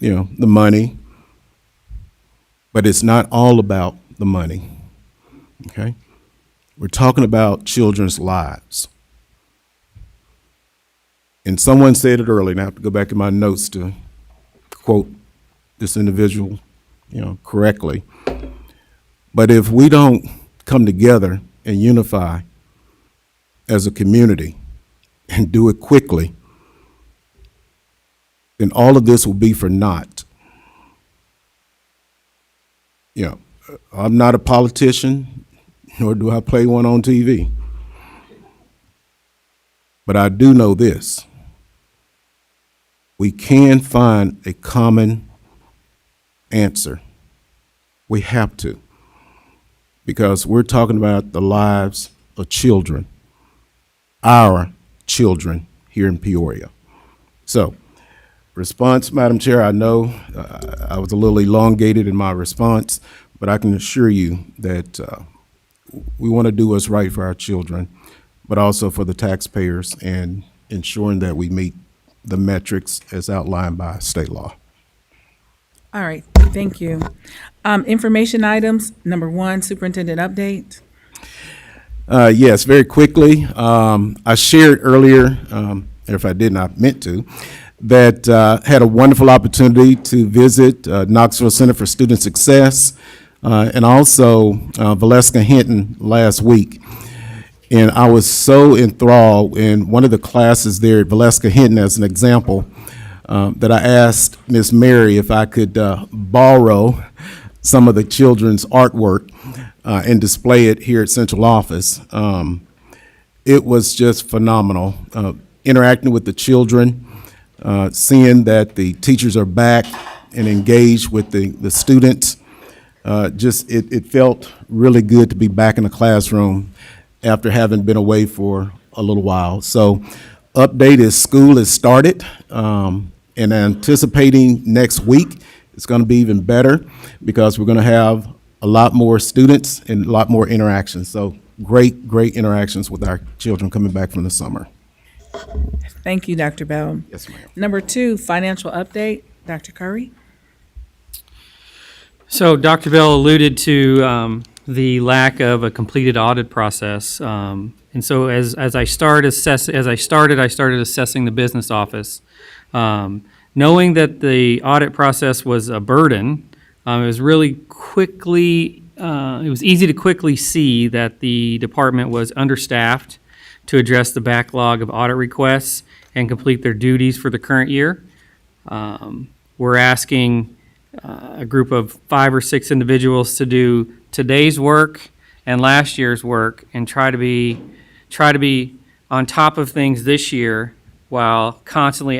the money But it's not all about the money, okay? We're talking about children's lives. And someone said it earlier, and I have to go back in my notes to quote this individual, correctly. But if we don't come together and unify as a community and do it quickly, then all of this will be for naught. I'm not a politician, nor do I play one on TV. But I do know this. We can find a common answer. We have to. Because we're talking about the lives of children, our children here in Peoria. So, response, Madam Chair, I know I was a little elongated in my response, but I can assure you that we want to do what's right for our children, but also for the taxpayers and ensuring that we meet the metrics as outlined by state law. All right, thank you. Information items, number 1, superintendent update. Yes, very quickly. I shared earlier, if I didn't, I meant to, that had a wonderful opportunity to visit Knoxville Center for Student Success and also Valeska Hinton last week. And I was so enthralled in one of the classes there at Valeska Hinton, as an example, that I asked Miss Mary if I could borrow some of the children's artwork and display it here at Central Office. It was just phenomenal. Interacting with the children, seeing that the teachers are back and engaged with the students. It felt really good to be back in the classroom after having been away for a little while. So update is school has started, and anticipating next week it's going to be even better because we're going to have a lot more students and a lot more interactions. So great interactions with our children coming back from the summer. Thank you, Dr. Bell. Yes, ma'am. Number 2, financial update, Dr. Curry. So Dr. Bell alluded to the lack of a completed audit process. And so as I started assessing the business office. Knowing that the audit process was a burden, it was easy to quickly see that the department was understaffed to address the backlog of audit requests and complete their duties for the current year. We're asking a group of 5 or 6 individuals to do today's work and last year's work and try to be on top of things this year while constantly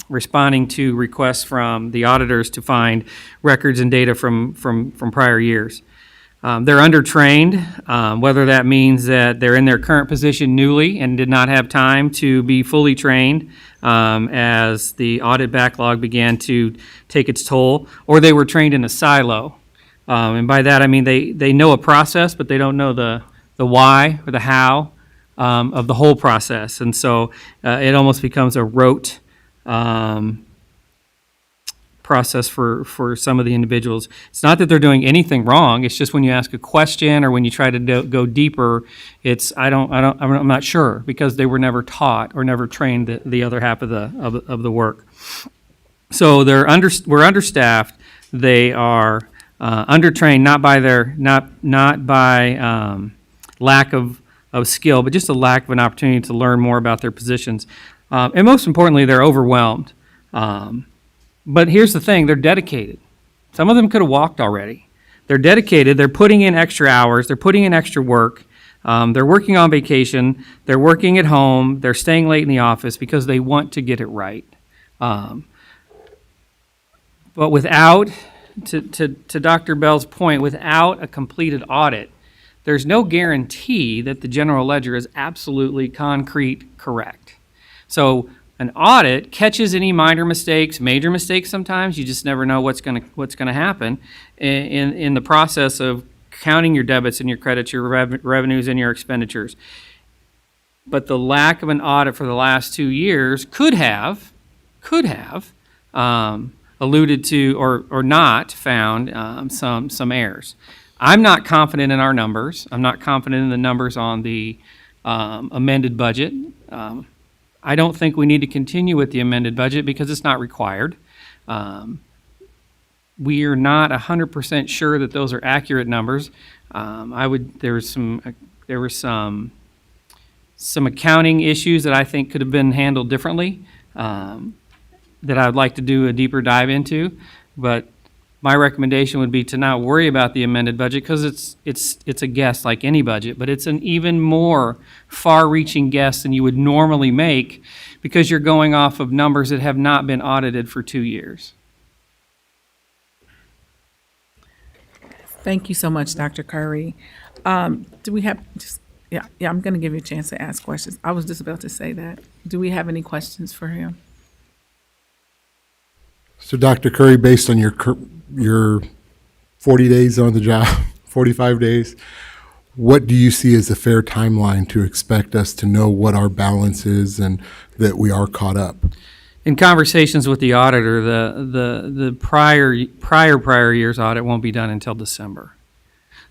responding to requests from the auditors to find records and data from prior years. They're undertrained, whether that means that they're in their current position newly and did not have time to be fully trained as the audit backlog began to take its toll, or they were trained in a silo. And by that I mean they know a process, but they don't know the why or the how of the whole process. And so it almost becomes a rote process for some of the individuals. It's not that they're doing anything wrong. It's just when you ask a question or when you try to go deeper, I'm not sure because they were never taught or never trained the other half of the work. So we're understaffed. They are undertrained, not by lack of skill, but just a lack of an opportunity to learn more about their positions. And most importantly, they're overwhelmed. But here's the thing, they're dedicated. Some of them could have walked already. They're dedicated, they're putting in extra hours, they're putting in extra work, they're working on vacation, they're working at home, they're staying late in the office because they want to get it right. But without, to Dr. Bell's point, without a completed audit, there's no guarantee that the general ledger is absolutely concrete correct. So an audit catches any minor mistakes, major mistakes sometimes. You just never know what's going to happen in the process of counting your debits and your credits, your revenues and your expenditures. But the lack of an audit for the last 2 years could have alluded to or not found some errors. I'm not confident in our numbers. I'm not confident in the numbers on the amended budget. I don't think we need to continue with the amended budget because it's not required. We are not 100% sure that those are accurate numbers. There were some accounting issues that I think could have been handled differently, that I would like to do a deeper dive into. But my recommendation would be to not worry about the amended budget because it's a guess like any budget, but it's an even more far-reaching guess than you would normally make because you're going off of numbers that have not been audited for 2 years. Thank you so much, Dr. Curry. Do we have, yeah, I'm going to give you a chance to ask questions. I was just about to say that. Do we have any questions for him? So, Dr. Curry, based on your 40 days on the job, 45 days, what do you see as a fair timeline to expect us to know what our balance is and that we are caught up? In conversations with the auditor, the prior year's audit won't be done until December.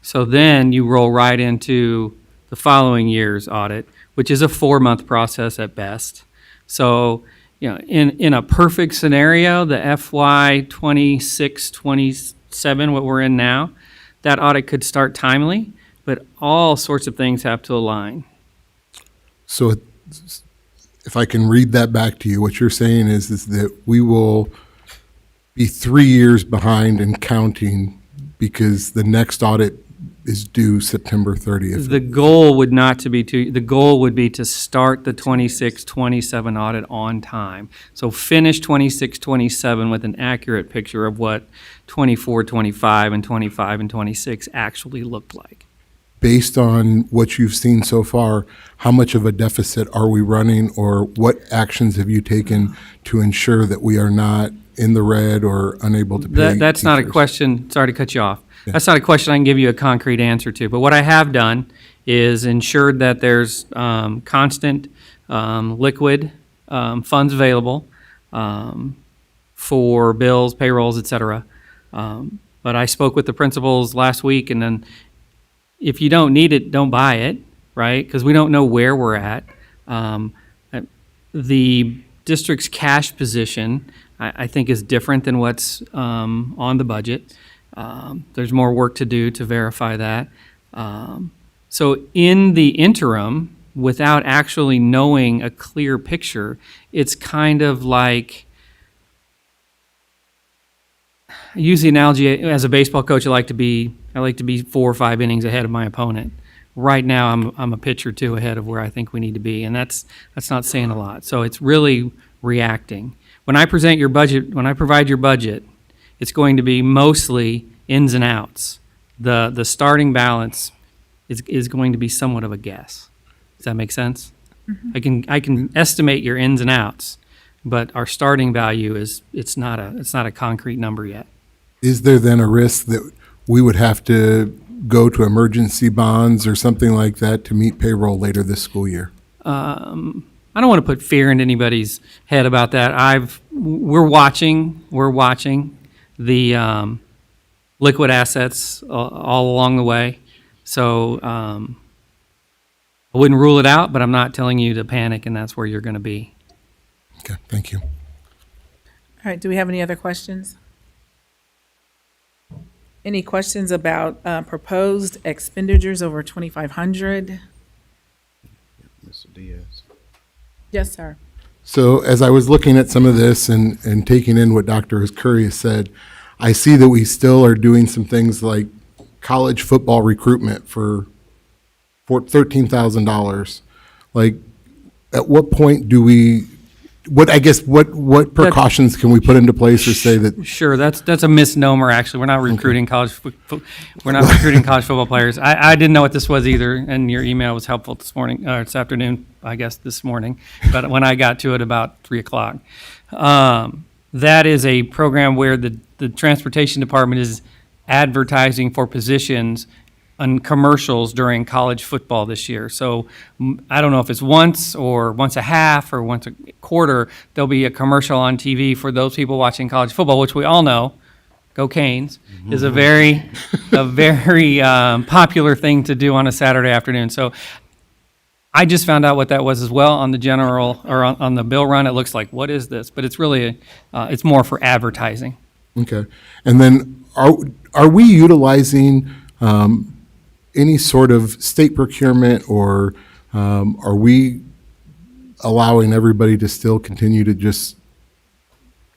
So then you roll right into the following year's audit, which is a 4-month process at best. So, in a perfect scenario, the FY 26, 27, what we're in now, that audit could start timely, but all sorts of things have to align. So if I can read that back to you, what you're saying is that we will be 3 years behind in counting because the next audit is due September 30th. The goal would the goal would be to start the 26, 27 audit on time. So finish 26, 27 with an accurate picture of what 24, 25, and 25 and 26 actually looked like. Based on what you've seen so far, how much of a deficit are we running, or what actions have you taken to ensure that we are not in the red or unable to pay? That's not a question, sorry to cut you off. Yeah. That's not a question I can give you a concrete answer to. But what I have done is ensured that there's constant liquid funds available for bills, payrolls, et cetera. But I spoke with the principals last week, and then if you don't need it, don't buy it, right? Because we don't know where we're at. The district's cash position, I think, is different than what's on the budget. There's more work to do to verify that. So in the interim, without actually knowing a clear picture, it's kind of like, I use the analogy as a baseball coach, I like to be 4 or 5 innings ahead of my opponent. Right now, I'm a pitch or two ahead of where I think we need to be, and that's not saying a lot. So it's really reacting. When I present your budget, when I provide your budget, it's going to be mostly ins and outs. The starting balance is going to be somewhat of a guess. Does that make sense? Mm-hmm. I can estimate your ins and outs, but our starting value it's not a concrete number yet. Is there then a risk that we would have to go to emergency bonds or something like that to meet payroll later this school year? I don't want to put fear into anybody's head about that. We're watching the liquid assets all along the way. So I wouldn't rule it out, but I'm not telling you to panic, and that's where you're going to be. Okay, thank you. All right, do we have any other questions? Any questions about proposed expenditures over 2,500? Mr. Diaz. Yes, sir. So as I was looking at some of this and taking in what Dr. Curry has said, I see that we still are doing some things like college football recruitment for $13,000. Like, at what point do we, what precautions can we put into place to say that? Sure, that's a misnomer. Actually, we're not recruiting college football players. I didn't know what this was either, and your email was helpful this morning, or this afternoon, I guess this morning. But when I got to it about 3:00, that is a program where the transportation department is advertising for positions on commercials during college football this year. So I don't know if it's once or once a half or once a quarter, there'll be a commercial on TV for those people watching college football, which we all know, go Canes, is a very popular thing to do on a Saturday afternoon. So I just found out what that was as well on the general, or on the bill run. It looks like, what is this? But it's really, it's more for advertising. Okay. And then are we utilizing any sort of state procurement, or are we allowing everybody to still continue to just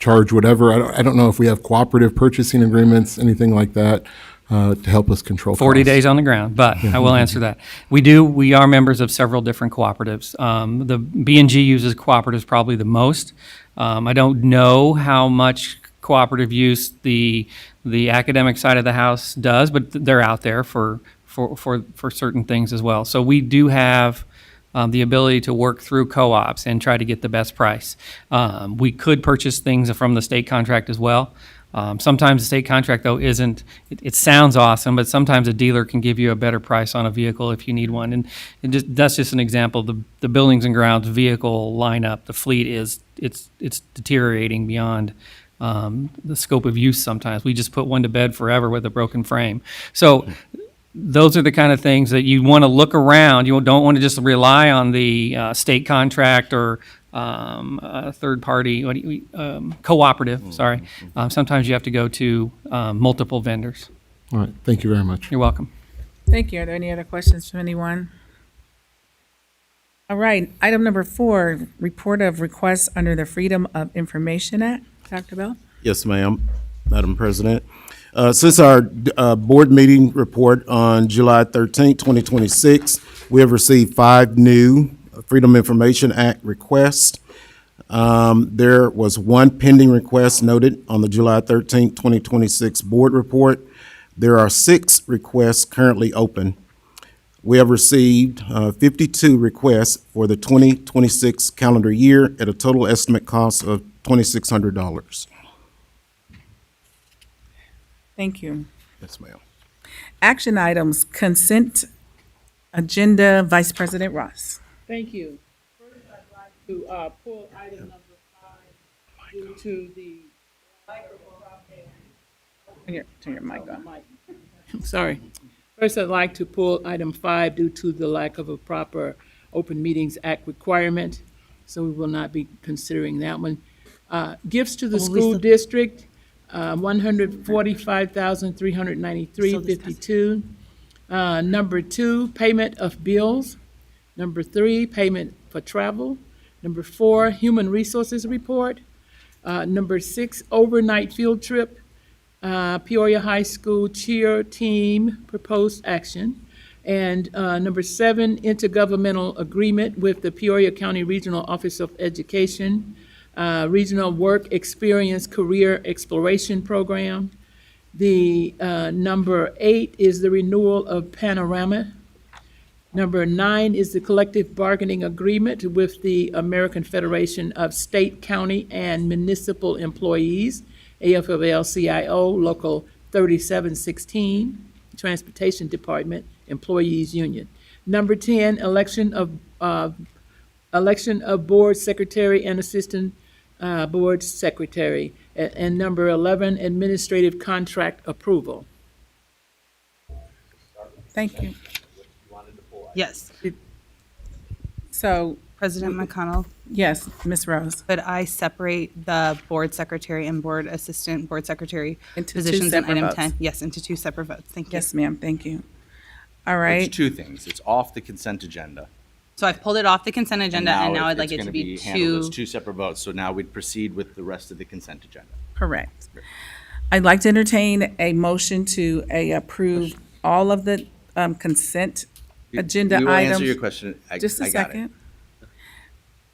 charge whatever? I don't know if we have cooperative purchasing agreements, anything like that, to help us control 40 costs. days on the ground, but I will answer that. We are members of several different cooperatives. The B&G uses cooperatives probably the most. I don't know how much cooperative use the academic side of the house does, but they're out there for certain things as well. So we do have the ability to work through co-ops and try to get the best price. We could purchase things from the state contract as well. Sometimes the state contract, though, it sounds awesome, but sometimes a dealer can give you a better price on a vehicle if you need one. And that's just an example. The buildings and grounds vehicle lineup, the fleet it's deteriorating beyond the scope of use sometimes. We just put one to bed forever with a broken frame. So those are the kind of things that you want to look around. You don't want to just rely on the state contract or third party, cooperative, sorry. Sometimes you have to go to multiple vendors. All right. Thank you very much. You're welcome. Thank you. Are there any other questions from anyone? All right, item number 4, report of requests under the Freedom of Information Act. Dr. Bell? Yes, ma'am, Madam President. Since our board meeting report on July 13, 2026, we have received 5 new Freedom of Information Act requests. There was 1 pending request noted on the July 13, 2026 board report. There are 6 requests currently open. We have received 52 requests for the 2026 calendar year at a total estimate cost of $2,600. Thank you. Yes, ma'am. Action items, consent agenda, Vice President Ross. Thank you. First, I'd like to pull item number 5 due to the Turn your mic on. I'm sorry. First, I'd like to pull item 5 due to the lack of a proper Open Meetings Act requirement, so we will not be considering that one. Gifts to the school district, $145,393.52. Number 2, payment of bills. Number 3, payment for travel. Number 4, human resources report. Number 6, overnight field trip. Peoria High School cheer team proposed action. And number 7, intergovernmental agreement with the Peoria County Regional Office of Education, Regional Work Experience Career Exploration Program. The number 8 is the renewal of Panorama. Number 9 is the collective bargaining agreement with the American Federation of State, County, and Municipal Employees, AFL-CIO, Local 3716, Transportation Department Employees Union. Number 10, election of board secretary and assistant board secretary. And number 11, administrative contract approval. Thank you. Yes. So, President McConnell, yes, Ms. Rose. could I separate the board secretary and board assistant board secretary Into 2 positions in separate item votes. 10? Yes, into 2 separate votes. Thank you. Yes, ma'am, thank you. All right. It's 2 things. It's off the consent agenda. So I've pulled it off the consent agenda, and now I'd like it's it to gonna be handled as 2. 2 separate votes. So now we'd proceed with the rest of the consent agenda. Correct. I'd like to entertain a motion to approve all of the consent agenda We will items. answer your question. Just a I got it. second.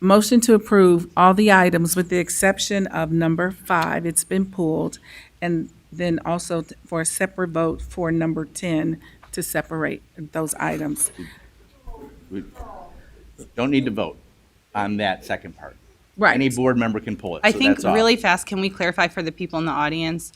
Motion to approve all the items with the exception of number 5. It's been pulled. And then also for a separate vote for number 10 to separate those items. We don't need to vote on that second part. Right. Any board member can pull it. I so think that's off. really fast, can we clarify for the people in the audience?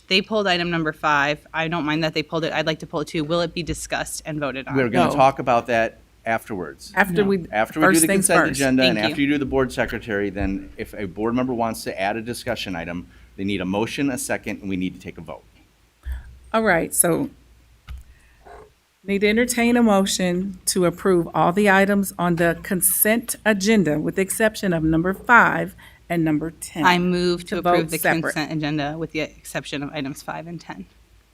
They pulled item number 5. I don't mind that they pulled it. I'd like to pull it too. Will it be discussed and voted on? We're going No. to talk about that afterwards. After we, After we do first the things consent first. agenda and Thank after you do the board secretary, then if a board member wants to add a discussion item, they need a motion, a second, and we need to take a vote. All right, so need to entertain a motion to approve all the items on the consent agenda with the exception of number 5 and number 10. I move to vote approve the separate. consent agenda with the exception of items 5 and 10.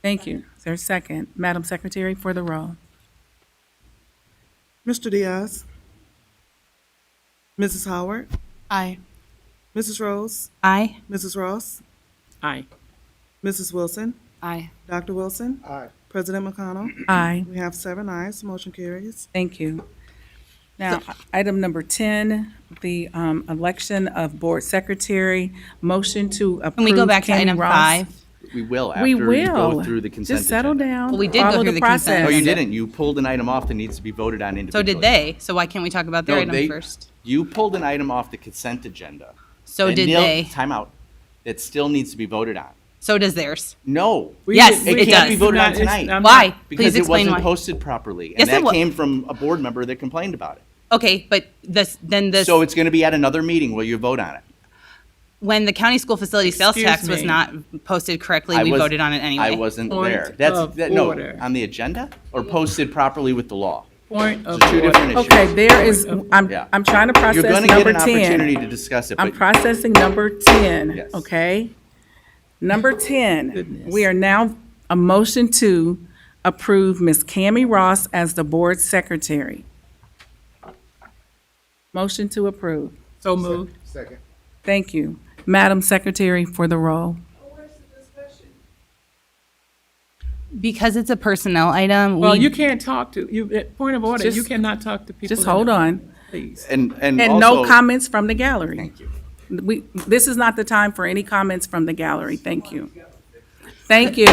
Thank you. Is there a second? Madam Secretary for the roll. Mr. Diaz. Mrs. Howard. Aye. Mrs. Rose. Aye. Mrs. Ross. Aye. Mrs. Wilson. Aye. Dr. Wilson. Aye. President McConnell. Aye. We have 7 ayes. Motion carries. Thank you. Now, item number 10, the election of board secretary, motion to approve. Can we go back to Kenny item Ross. 5? We will after We you go will. through the consent Just settle agenda. down. Well, we did go Follow through the consent process. No, you agenda. didn't. You pulled an item off that needs to be voted on individually. So did they. So why can't we talk about their No, item they- first? You pulled an item off the consent agenda. So that did nil- they. Time out. That still needs to be voted on. So does theirs. No. Yes, It it can't be does. voted on It's tonight. not- Why? Because Please it explain wasn't why. posted properly. Yes, And it that wa- came from a board member that complained about it. Okay, but then this, So it's going to be at another meeting where you vote on it. when the county school facility sales Excuse tax was me. not posted correctly, I we was- voted on it anyway. I wasn't Point there. That's, of no, order. on the agenda or posted properly with the law? Point of Those are two order. different issues. Okay, there is, Yeah. I'm trying to You're process going to get number an opportunity 10. to discuss it, I'm but processing number 10, Yes. okay? Number 10, Goodness. we are now a motion to approve Ms. Cammie Ross as the board secretary. Motion to approve. So moved. Second. Thank you. Madam Secretary for the roll. Because it's a personnel item, Well, we, you can't talk to, point of order, you Just- cannot talk to people. Just hold on. Please. and And also, no comments from the gallery. Thank you. This is not the time for any comments from the gallery. Thank you. Thank you.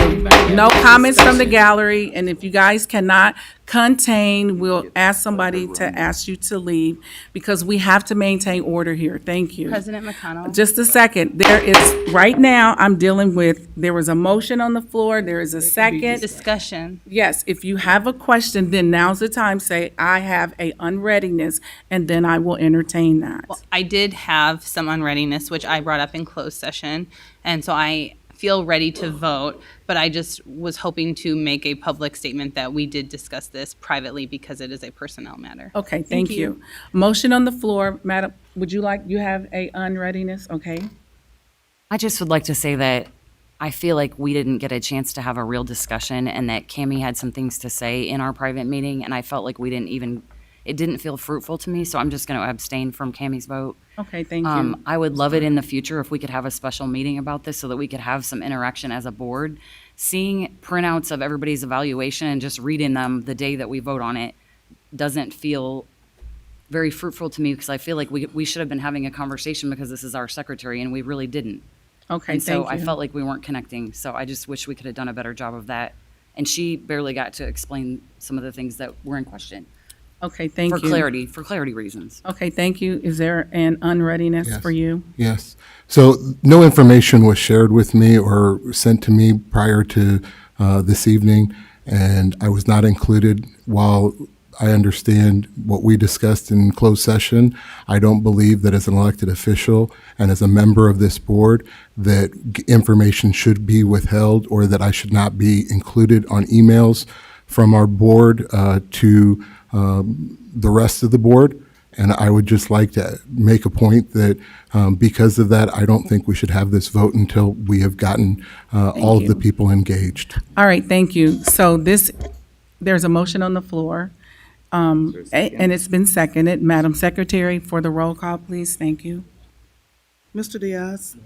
No comments from the gallery, and if you guys cannot contain, we'll ask somebody to ask you to leave because we have to maintain order here. Thank you. President McConnell. Just a second. There is, right now, I'm dealing with, there was a motion on the floor, there is a second. Discussion. Yes, if you have a question, then now's the time, say, I have a unreadiness, and then I will entertain that. Well, I did have some unreadiness, which I brought up in closed session, and so I feel ready to vote, but I just was hoping to make a public statement that we did discuss this privately because it is a personnel matter. Okay, thank you. Motion on the floor, Madam, would you like, you have a unreadiness, okay? I just would like to say that I feel like we didn't get a chance to have a real discussion and that Cammie had some things to say in our private meeting, and I felt like we didn't even, it didn't feel fruitful to me, so I'm just going to abstain from Cammie's vote. Okay, thank you. I would love it in the future if we could have a special meeting about this so that we could have some interaction as a board. Seeing printouts of everybody's evaluation and just reading them the day that we vote on it doesn't feel very fruitful to me because I feel like we should have been having a conversation because this is our secretary and we really didn't. Okay, And so thank I you. felt like we weren't connecting, so I just wish we could have done a better job of that. And she barely got to explain some of the things that were in question. Okay, thank you. For clarity reasons. Okay, thank you. Is there an unreadiness Yes. for you? Yes. So no information was shared with me or sent to me prior to this evening, and I was not included. While I understand what we discussed in closed session, I don't believe that as an elected official and as a member of this board that information should be withheld or that I should not be included on emails from our board to the rest of the board. And I would just like to make a point that because of that, I don't think we should have this vote until we have gotten all of the people engaged. All right, thank you. So there's a motion on the floor, and it's been seconded. Madam Secretary, for the roll call, please. Thank you. Mr. Diaz.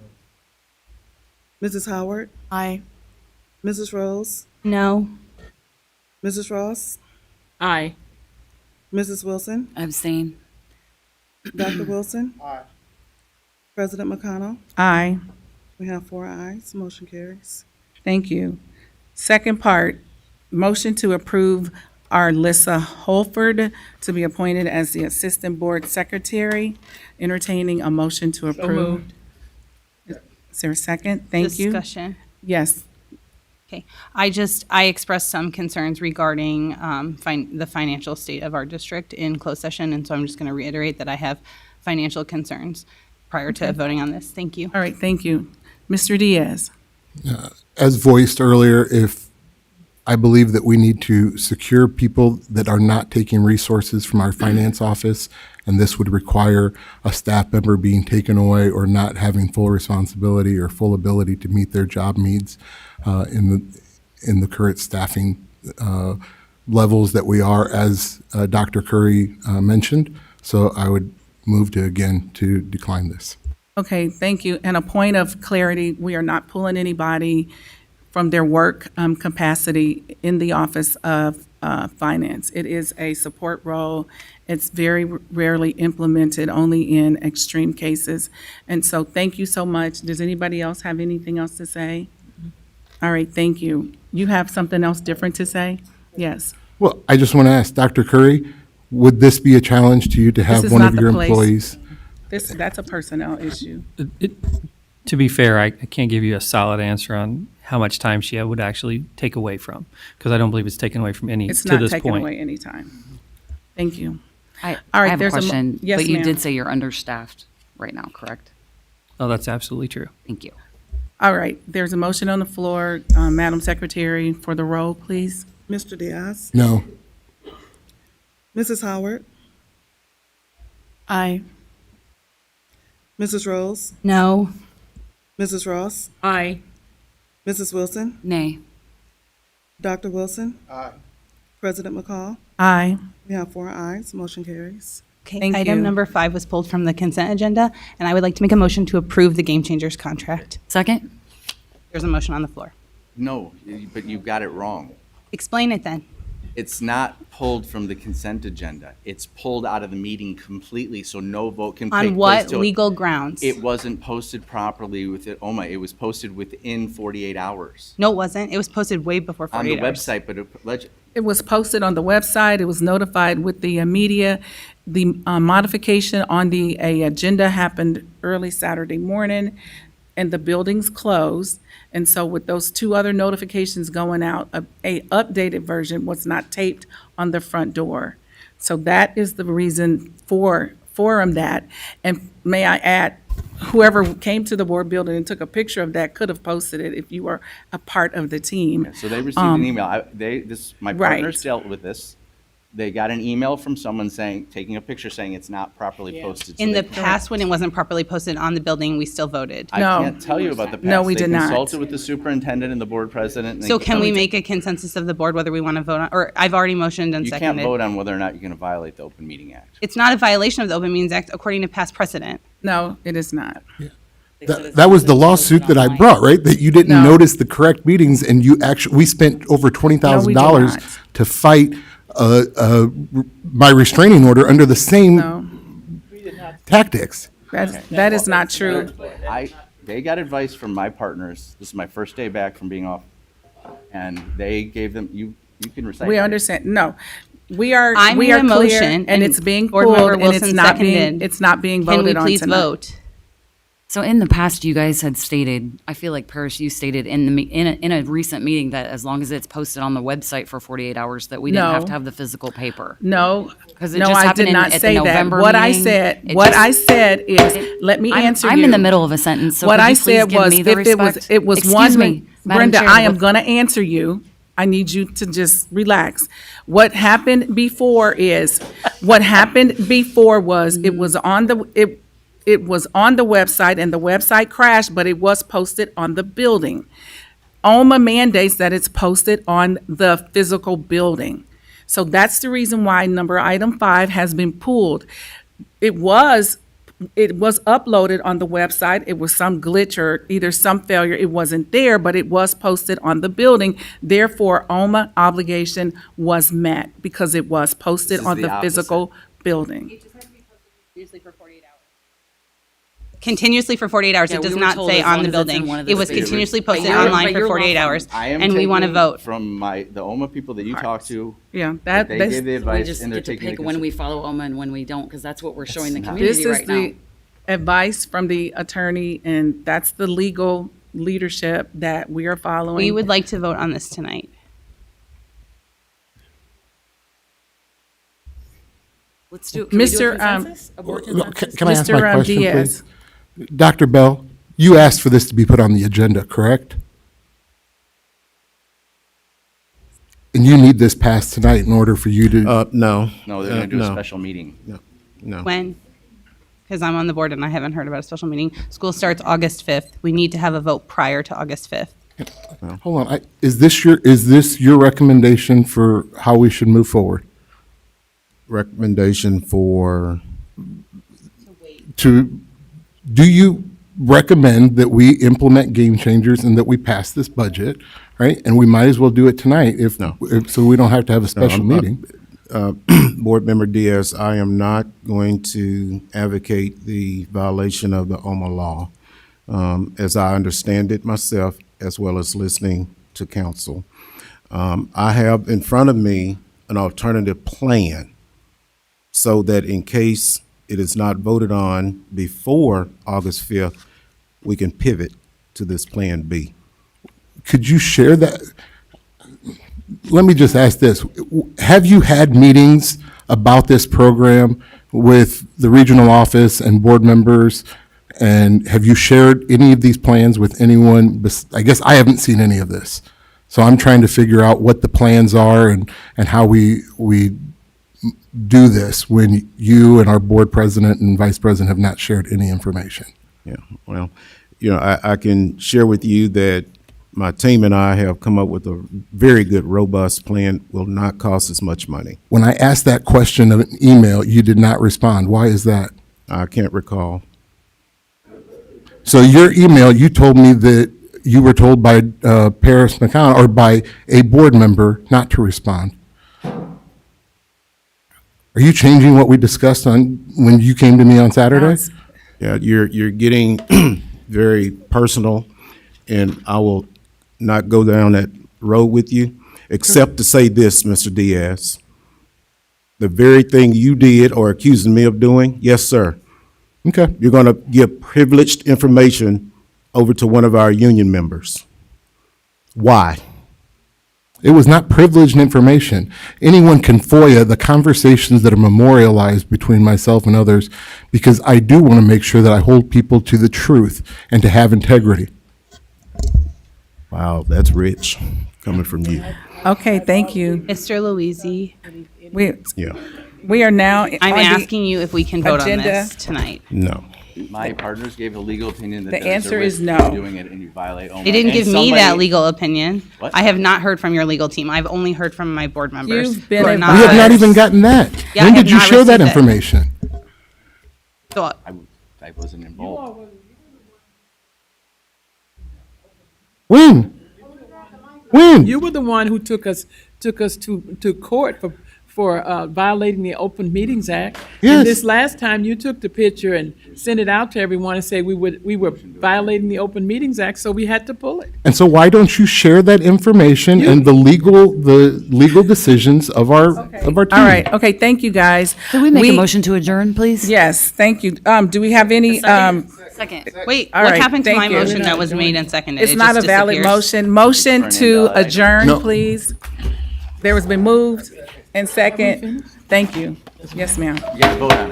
Mrs. Howard. Aye. Mrs. Rose. No. Mrs. Ross. Aye. Mrs. Wilson. Abstain. Dr. Wilson. Aye. President McConnell. Aye. We have 4 ayes. Motion carries. Thank you. Second part, motion to approve Arlissa Holford to be appointed as the Assistant Board Secretary. Entertaining a motion to approve. moved. Is there a second? Thank you. Discussion. Yes. Okay, I expressed some concerns regarding the financial state of our district in closed session, and so I'm just going to reiterate that I have financial concerns prior to Okay. voting on this. Thank you. All right, thank you. Mr. Diaz? As voiced earlier, if I believe that we need to secure people that are not taking resources from our finance office, and this would require a staff member being taken away or not having full responsibility or full ability to meet their job needs in the current staffing levels that we are, as Dr. Curry mentioned. So I would move to decline this. Okay, thank you. And a point of clarity, we are not pulling anybody from their work capacity in the Office of Finance. It is a support role. It's very rarely implemented, only in extreme cases. And so thank you so much. Does anybody else have anything else to say? All right, thank you. You have something else different to say? Yes. Well, I just want to ask Dr. Curry, would this be a challenge to you to have is one not of the your place. employees? That's a personnel issue. To be fair, I can't give you a solid answer on how much time she would actually take away from, because I don't believe it's taken away from any It's to not this taken point. away anytime. Thank you. I All right, have a there's question, yes, but you ma'am. did say you're understaffed right now, correct? Oh, that's absolutely true. Thank you. All right, there's a motion on the floor. Madam Secretary, for the roll, please. Mr. Diaz? No. Mrs. Howard? Aye. Mrs. Rose? No. Mrs. Ross? Aye. Mrs. Wilson? Nay. Dr. Wilson? Aye. President McCall? Aye. We have 4 ayes, motion carries. Okay, Thank item you. number 5 was pulled from the consent agenda, and I would like to make a motion to approve the Game Changers contract. Second? There's a motion on the floor. No, but you got it wrong. Explain it then. It's not pulled from the consent agenda. It's pulled out of the meeting completely, so no vote can take place. On what till legal grounds? It wasn't posted properly with it, OMA. It was posted within 48 hours. No, it wasn't. It was posted way before On the 48 hours. website, but It was posted on the website. It was notified with the media. The modification on the agenda happened early Saturday morning, and the building's closed. And so with those 2 other notifications going out, a updated version was not taped on the front door. So that is the reason for that. And may I add, whoever came to the board building and took a picture of that could have posted it if you were a part of the team. so they received an email. My right. partners dealt with this. They got an email from someone taking a picture saying it's not properly posted. so In they- the past, when it wasn't properly posted on the building, we still voted. I No. can't tell you about the past. No, we They did not. consulted with the superintendent and the board president. and they- So can we make a consensus of the board whether we want to vote on, or I've already motioned and You can't seconded. vote on whether or not you're going to violate the Open Meeting Act. It's not a violation of the Open Meetings Act according to past precedent. No, it is not. That was the lawsuit that I brought, right? That you didn't No. notice the correct meetings, and we spent over $20,000 not. to fight my restraining order under the same No, tactics. that is not true. They got advice from my partners. This is my first day back from being off. And they gave them, you can recite. We that. understand, no. We are I made clear, a motion, and it's being Board pulled, Member and it's Wilson not being, seconded. it's not being Can we voted on please tonight. vote? So in the past, you guys had stated, I feel like Paris, you stated in a recent meeting that as long as it's posted on the website for 48 hours, that we didn't have No. to have the physical paper. No, 'Cause it no, just I happened did not at the say that. November What I meeting. said, It what just- I said is, let me answer you. I'm in the middle of a sentence, so What could I you please said give was, me the if respect? it was Excuse one, me, Madam Brenda, Chair, I am what- gonna answer you. I need you to just relax. What happened before was, it was on the website, and the website crashed, but it was posted on the building. OMA mandates that it's posted on the physical building. So that's the reason why item 5 has been pulled. It was uploaded on the website. It was some glitch or either some failure. It wasn't there, but it was posted on the building. Therefore, OMA obligation was met because it was posted This is on the the opposite. physical building. Continuously for 48 hours. Yeah, It does we were not told say as on long the as it's in building. one of It the was spaces. continuously But posted you're- online but for you're 48 lawful. hours, I am and we want to taking vote. from the OMA people that you talk to. Yeah, that they that's- gave the We advice just and they're get to taking pick the when consent. we follow OMA and when we don't, because that's what we're showing the not- community This is right now. the advice from the attorney, and that's the legal leadership that we are following. We would like to vote on this tonight. Let's do, can we do a Mr. consensus? A board consensus? Can I ask my Mr. question, Diaz. please? Dr. Bell, you asked for this to be put on the agenda, correct? And you need this passed tonight in order for you to, No. No, they're gonna do a no, special meeting. No. When? Because I'm on the board and I haven't heard about a special meeting. School starts August 5th. We need to have a vote prior to August 5th. hold on, is this your recommendation for how we should move forward? Recommendation for, Do you recommend that we implement game changers and that we pass this budget, right? And we might as well do it tonight so we don't have to have a special meeting. Board Member Diaz, I am not going to advocate the violation of the OMA law, as I understand it myself, as well as listening to council. I have in front of me an alternative plan so that in case it is not voted on before August 5th, we can pivot to this Plan B. Could you share that? Let me just ask this. Have you had meetings about this program with the regional office and board members? And have you shared any of these plans with anyone? I guess I haven't seen any of this. So I'm trying to figure out what the plans are and how we do this when you and our board president and vice president have not shared any information. Yeah, well, I can share with you that my team and I have come up with a very good, robust plan, will not cost us much money. When I asked that question of an email, you did not respond. Why is that? I can't recall. So your email, you told me that you were told by Paris McCown or by a board member not to respond. Are you changing what we discussed when you came to me on Saturday? Yeah, you're getting very personal, and I will not go down that road with you, except to say this, Mr. Diaz. The very thing you did or accusing me of doing, yes, sir. Okay. You're going to give privileged information over to one of our union members. Why? It was not privileged information. Anyone can FOIA the conversations that are memorialized between myself and others because I do want to make sure that I hold people to the truth and to have integrity. Wow, that's rich coming from you. Okay, thank you. Mr. Louisi, Yeah. We are now I'm on the asking you if we can vote on agenda. this tonight. No. My partners gave a legal opinion that The there's a answer is risk no. of doing it and you violate OMA. They didn't And give me that somebody- legal opinion. What? I have not heard from your legal team. I've only heard from my board members. You've been who are advised. We have not lawyers. even gotten that. Yeah, When I have did you not share that received it. information? So, I wasn't involved. When? When? You were the one who took us to court for violating the Open Meetings Act. Yes. And this last time, you took the picture and sent it out to everyone and said we were violating the Open Meetings Act, so we had to pull it. And so why don't you share that information and the legal decisions of our team? All right, okay, thank you, guys. Could we make a motion to adjourn, please? Yes, thank you. Do we have any, second. Wait, all what right, happened to thank my you. motion that was made and seconded? It's It not a just valid disappears? motion. Motion to Turn into adjourn, No. please. There has been moved and second. Thank you. Yes, ma'am. You guys vote on it.